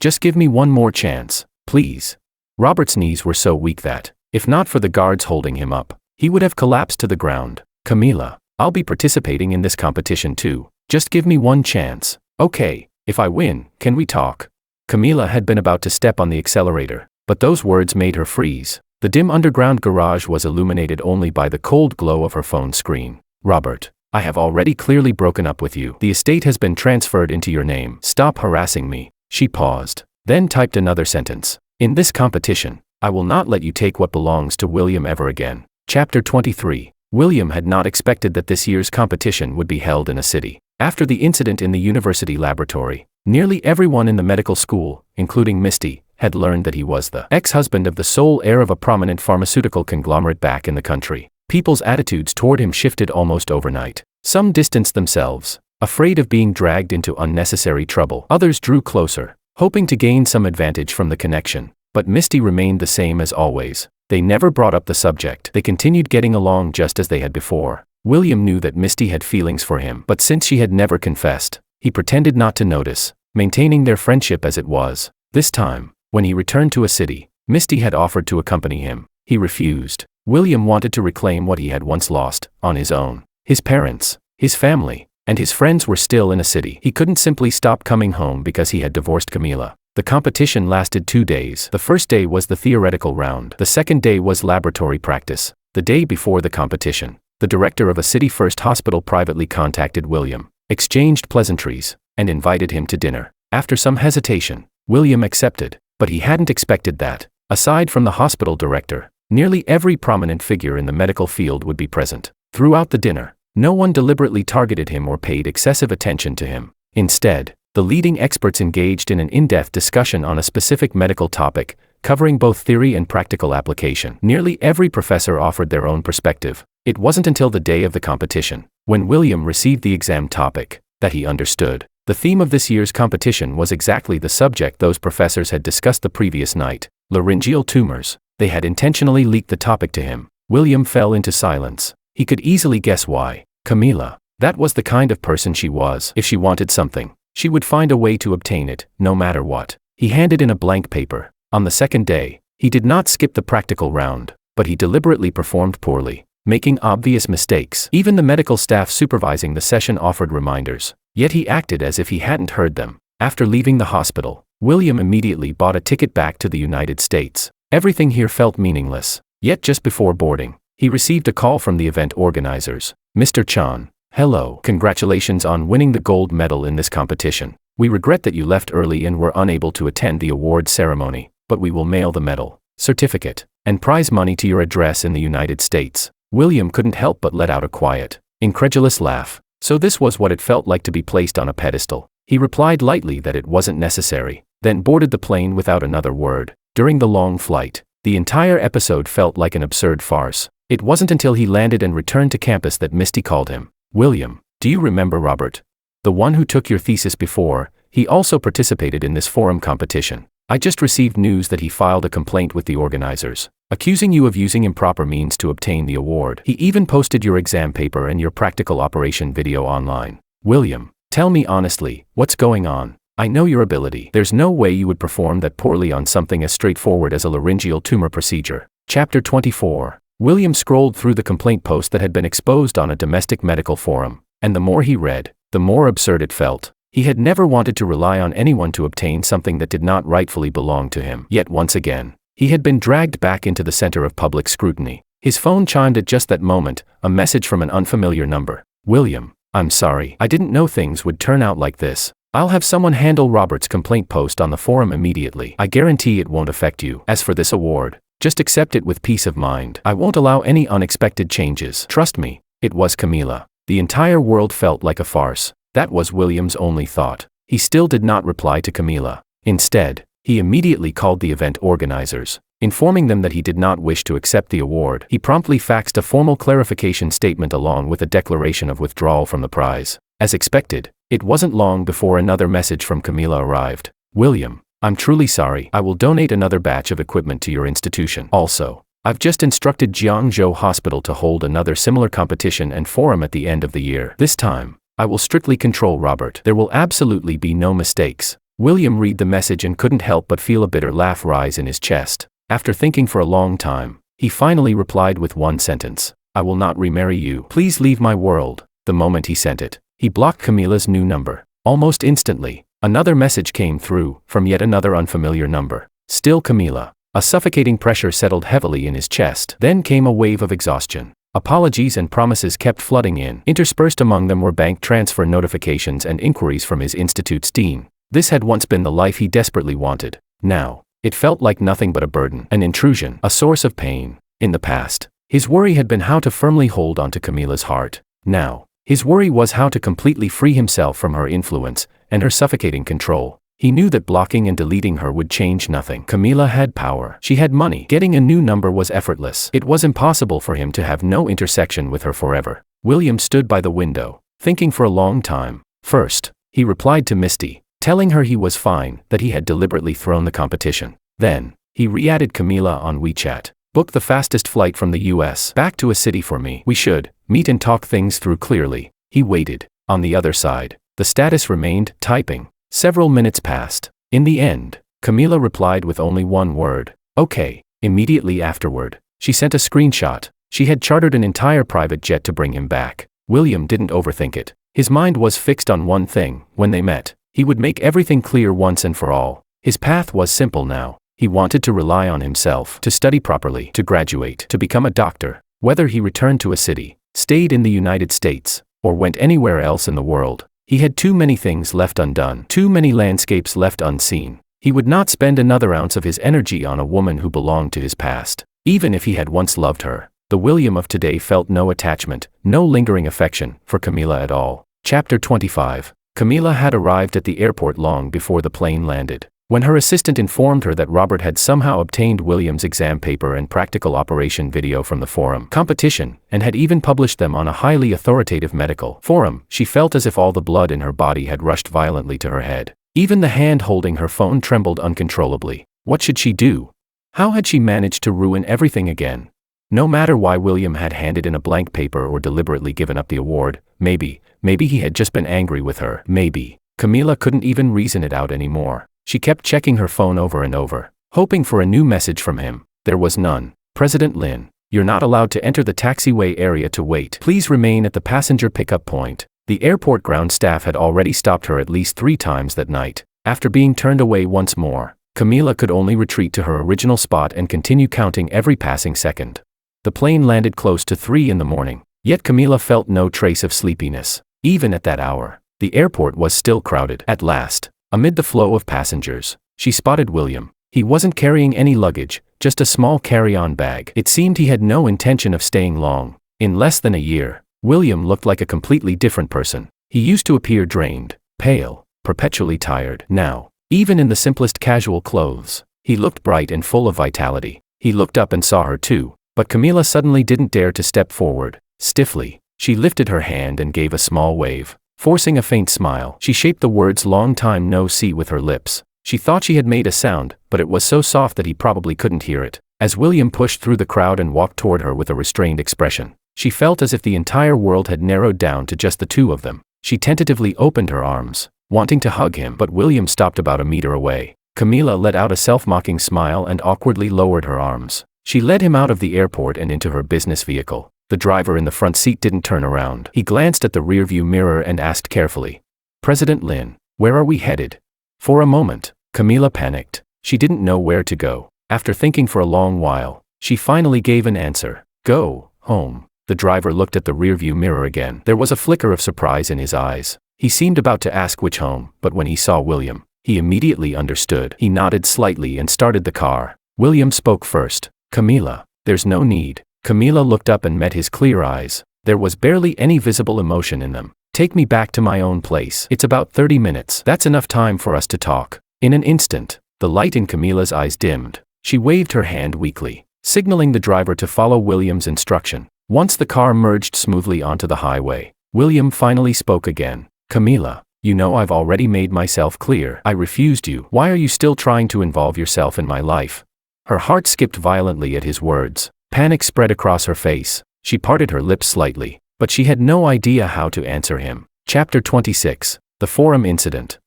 Just give me one more chance, please." Robert's knees were so weak that, if not for the guards holding him up, he would have collapsed to the ground. "Camila, I'll be participating in this competition too. Just give me one chance. Okay, if I win, can we talk?" Camila had been about to step on the accelerator, but those words made her freeze. The dim underground garage was illuminated only by the cold glow of her phone screen. "Robert, I have already clearly broken up with you. The estate has been transferred into your name. Stop harassing me." She paused, then typed another sentence. "In this competition, I will not let you take what belongs to William ever again." Chapter 23. William had not expected that this year's competition would be held in a city. After the incident in the university laboratory, nearly everyone in the medical school, including Misty, had learned that he was the ex-husband of the sole heir of a prominent pharmaceutical conglomerate back in the country. People's attitudes toward him shifted almost overnight. Some distanced themselves, afraid of being dragged into unnecessary trouble. Others drew closer, hoping to gain some advantage from the connection. But Misty remained the same as always. They never brought up the subject. They continued getting along just as they had before. William knew that Misty had feelings for him, but since she had never confessed, he pretended not to notice, maintaining their friendship as it was. This time, when he returned to a city, Misty had offered to accompany him. He refused. William wanted to reclaim what he had once lost, on his own. His parents, his family, and his friends were still in a city. He couldn't simply stop coming home because he had divorced Camila. The competition lasted 2 days. The first day was the theoretical round. The second day was laboratory practice. The day before the competition, the director of a city-first hospital privately contacted William, exchanged pleasantries, and invited him to dinner. After some hesitation, William accepted, but he hadn't expected that, aside from the hospital director, nearly every prominent figure in the medical field would be present. Throughout the dinner, no one deliberately targeted him or paid excessive attention to him. Instead, the leading experts engaged in an in-depth discussion on a specific medical topic, covering both theory and practical application. Nearly every professor offered their own perspective. It wasn't until the day of the competition, when William received the exam topic, that he understood. The theme of this year's competition was exactly the subject those professors had discussed the previous night: laryngeal tumors. They had intentionally leaked the topic to him. William fell into silence. He could easily guess why. Camila. That was the kind of person she was. If she wanted something, she would find a way to obtain it, no matter what. He handed in a blank paper. On the second day, he did not skip the practical round, but he deliberately performed poorly, making obvious mistakes. Even the medical staff supervising the session offered reminders, yet he acted as if he hadn't heard them. After leaving the hospital, William immediately bought a ticket back to the United States. Everything here felt meaningless. Yet just before boarding, he received a call from the event organizers. Mr. Chan, hello. Congratulations on winning the gold medal in this competition. We regret that you left early and were unable to attend the award ceremony, but we will mail the medal, certificate, and prize money to your address in the United States. William couldn't help but let out a quiet, incredulous laugh. So this was what it felt like to be placed on a pedestal. He replied lightly that it wasn't necessary, then boarded the plane without another word. During the long flight, the entire episode felt like an absurd farce. It wasn't until he landed and returned to campus that Misty called him. William, do you remember Robert? The one who took your thesis before, he also participated in this forum competition. I just received news that he filed a complaint with the organizers, accusing you of using improper means to obtain the award. He even posted your exam paper and your practical operation video online. William, tell me honestly, what's going on? I know your ability. There's no way you would perform that poorly on something as straightforward as a laryngeal tumor procedure. Chapter 24. William scrolled through the complaint post that had been exposed on a domestic medical forum, and the more he read, the more absurd it felt. He had never wanted to rely on anyone to obtain something that did not rightfully belong to him. Yet once again, he had been dragged back into the center of public scrutiny. His phone chimed at just that moment, a message from an unfamiliar number. William, I'm sorry. I didn't know things would turn out like this. I'll have someone handle Robert's complaint post on the forum immediately. I guarantee it won't affect you. As for this award, just accept it with peace of mind. I won't allow any unexpected changes. Trust me. It was Camila. The entire world felt like a farce. That was William's only thought. He still did not reply to Camila. Instead, he immediately called the event organizers, informing them that he did not wish to accept the award. He promptly faxed a formal clarification statement along with a declaration of withdrawal from the prize. As expected, it wasn't long before another message from Camila arrived. William, I'm truly sorry. I will donate another batch of equipment to your institution. Also, I've just instructed Jiangzhou Hospital to hold another similar competition and forum at the end of the year. This time, I will strictly control Robert. There will absolutely be no mistakes. William read the message and couldn't help but feel a bitter laugh rise in his chest. After thinking for a long time, he finally replied with one sentence. I will not remarry you. Please leave my world. The moment he sent it, he blocked Camila's new number. Almost instantly, another message came through, from yet another unfamiliar number. Still Camila. A suffocating pressure settled heavily in his chest. Then came a wave of exhaustion. Apologies and promises kept flooding in. Interspersed among them were bank transfer notifications and inquiries from his institute's dean. This had once been the life he desperately wanted. Now, it felt like nothing but a burden, an intrusion, a source of pain. In the past, his worry had been how to firmly hold onto Camila's heart. Now, his worry was how to completely free himself from her influence and her suffocating control. He knew that blocking and deleting her would change nothing. Camila had power. She had money. Getting a new number was effortless. It was impossible for him to have no intersection with her forever. William stood by the window, thinking for a long time. First, he replied to Misty, telling her he was fine, that he had deliberately thrown the competition. Then, he re-added Camila on WeChat. Book the fastest flight from the US back to a city for me. We should meet and talk things through clearly. He waited. On the other side, the status remained typing. Several minutes passed. In the end, Camila replied with only one word. Okay. Immediately afterward, she sent a screenshot. She had chartered an entire private jet to bring him back. William didn't overthink it. His mind was fixed on one thing. When they met, he would make everything clear once and for all. His path was simple now. He wanted to rely on himself, to study properly, to graduate, to become a doctor. Whether he returned to a city, stayed in the United States, or went anywhere else in the world, he had too many things left undone, too many landscapes left unseen. He would not spend another ounce of his energy on a woman who belonged to his past. Even if he had once loved her, the William of today felt no attachment, no lingering affection, for Camila at all. Chapter 25. Camila had arrived at the airport long before the plane landed. When her assistant informed her that Robert had somehow obtained William's exam paper and practical operation video from the forum competition, and had even published them on a highly authoritative medical forum, she felt as if all the blood in her body had rushed violently to her head. Even the hand holding her phone trembled uncontrollably. What should she do? How had she managed to ruin everything again? No matter why William had handed in a blank paper or deliberately given up the award, maybe he had just been angry with her. Maybe. Camila couldn't even reason it out anymore. She kept checking her phone over and over, hoping for a new message from him. There was none. President Lin, you're not allowed to enter the taxiway area to wait. Please remain at the passenger pickup point. The airport ground staff had already stopped her at least 3 times that night. After being turned away once more, Camila could only retreat to her original spot and continue counting every passing second. The plane landed close to 3 in the morning, yet Camila felt no trace of sleepiness. Even at that hour, the airport was still crowded. At last, amid the flow of passengers, she spotted William. He wasn't carrying any luggage, just a small carry-on bag. It seemed he had no intention of staying long. In less than a year, William looked like a completely different person. He used to appear drained, pale, perpetually tired. Now, even in the simplest casual clothes, he looked bright and full of vitality. He looked up and saw her too, but Camila suddenly didn't dare to step forward. Stiffly, she lifted her hand and gave a small wave. Forcing a faint smile, she shaped the words "long time no see" with her lips. She thought she had made a sound, but it was so soft that he probably couldn't hear it. As William pushed through the crowd and walked toward her with a restrained expression, she felt as if the entire world had narrowed down to just the two of them. She tentatively opened her arms, wanting to hug him, but William stopped about a meter away. Camila let out a self-mocking smile and awkwardly lowered her arms. She led him out of the airport and into her business vehicle. The driver in the front seat didn't turn around. He glanced at the rearview mirror and asked carefully, "President Lin, where are we headed?" For a moment, Camila panicked. She didn't know where to go. After thinking for a long while, she finally gave an answer. "Go home." The driver looked at the rearview mirror again. There was a flicker of surprise in his eyes. He seemed about to ask which home, but when he saw William, he immediately understood. He nodded slightly and started the car. William spoke first. "Camila, there's no need." Camila looked up and met his clear eyes. There was barely any visible emotion in them. "Take me back to my own place. It's about 30 minutes. That's enough time for us to talk." In an instant, the light in Camila's eyes dimmed. She waved her hand weakly, signaling the driver to follow William's instruction. Once the car merged smoothly onto the highway, William finally spoke again. "Camila, you know I've already made myself clear. I refused you. Why are you still trying to involve yourself in my life?" Her heart skipped violently at his words. Panic spread across her face. She parted her lips slightly, but she had no idea how to answer him. Chapter 26. The Forum Incident.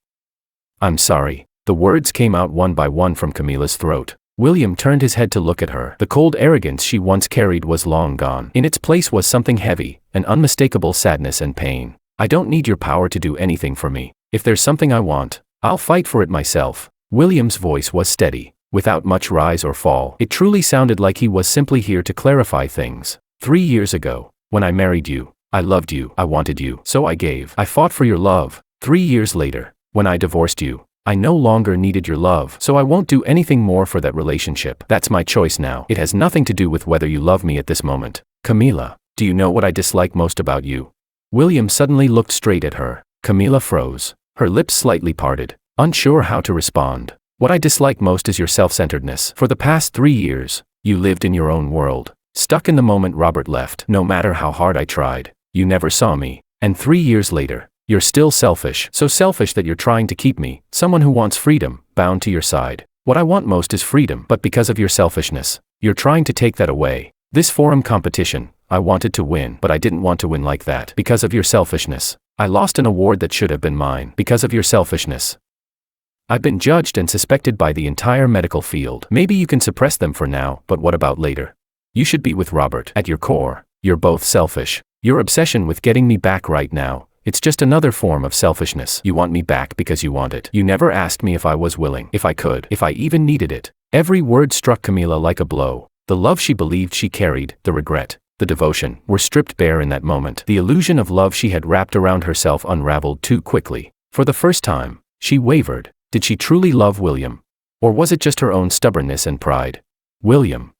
"I'm sorry." The words came out one by one from Camila's throat. William turned his head to look at her. The cold arrogance she once carried was long gone. In its place was something heavy, an unmistakable sadness and pain. "I don't need your power to do anything for me. If there's something I want, I'll fight for it myself." William's voice was steady, without much rise or fall. It truly sounded like he was simply here to clarify things. 3 years ago, when I married you, I loved you, I wanted you, so I gave. I fought for your love. 3 years later, when I divorced you, I no longer needed your love, so I won't do anything more for that relationship. That's my choice now. It has nothing to do with whether you love me at this moment. Camila, do you know what I dislike most about you? William suddenly looked straight at her. Camila froze, her lips slightly parted, unsure how to respond. "What I dislike most is your self-centeredness. For the past 3 years, you lived in your own world, stuck in the moment Robert left. No matter how hard I tried, you never saw me. And 3 years later, you're still selfish. So selfish that you're trying to keep me, someone who wants freedom, bound to your side. What I want most is freedom, but because of your selfishness, you're trying to take that away. This forum competition, I wanted to win, but I didn't want to win like that. Because of your selfishness, I lost an award that should have been mine. Because of your selfishness, I've been judged and suspected by the entire medical field. Maybe you can suppress them for now, but what about later? You should be with Robert. At your core, you're both selfish. Your obsession with getting me back right now, it's just another form of selfishness. You want me back because you want it. You never asked me if I was willing, if I could, if I even needed it." Every word struck Camila like a blow. The love she believed she carried, the regret, the devotion, were stripped bare in that moment. The illusion of love she had wrapped around herself unraveled too quickly. For the first time, she wavered. Did she truly love William? Or was it just her own stubbornness and pride? "William,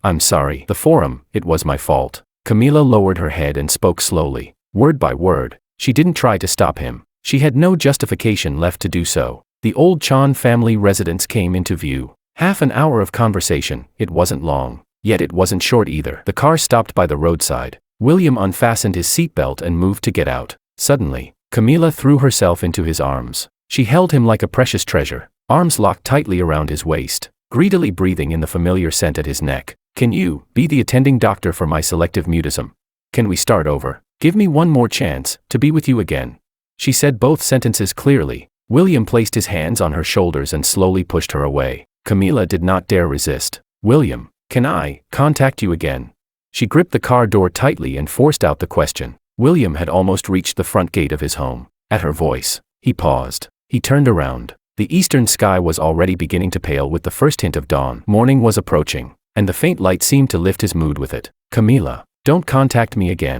I'm sorry. The forum, it was my fault." Camila lowered her head and spoke slowly, word by word. She didn't try to stop him. She had no justification left to do so. The old Chan family residence came into view. Half an hour of conversation. It wasn't long, yet it wasn't short either. The car stopped by the roadside. William unfastened his seatbelt and moved to get out. Suddenly, Camila threw herself into his arms. She held him like a precious treasure, arms locked tightly around his waist, greedily breathing in the familiar scent at his neck. "Can you be the attending doctor for my selective mutism? Can we start over? Give me one more chance to be with you again." She said both sentences clearly. William placed his hands on her shoulders and slowly pushed her away. Camila did not dare resist. William, can I contact you again? She gripped the car door tightly and forced out the question. William had almost reached the front gate of his home. At her voice, he paused. He turned around. The eastern sky was already beginning to pale with the first hint of dawn. Morning was approaching, and the faint light seemed to lift his mood with it. Camila, don't contact me again.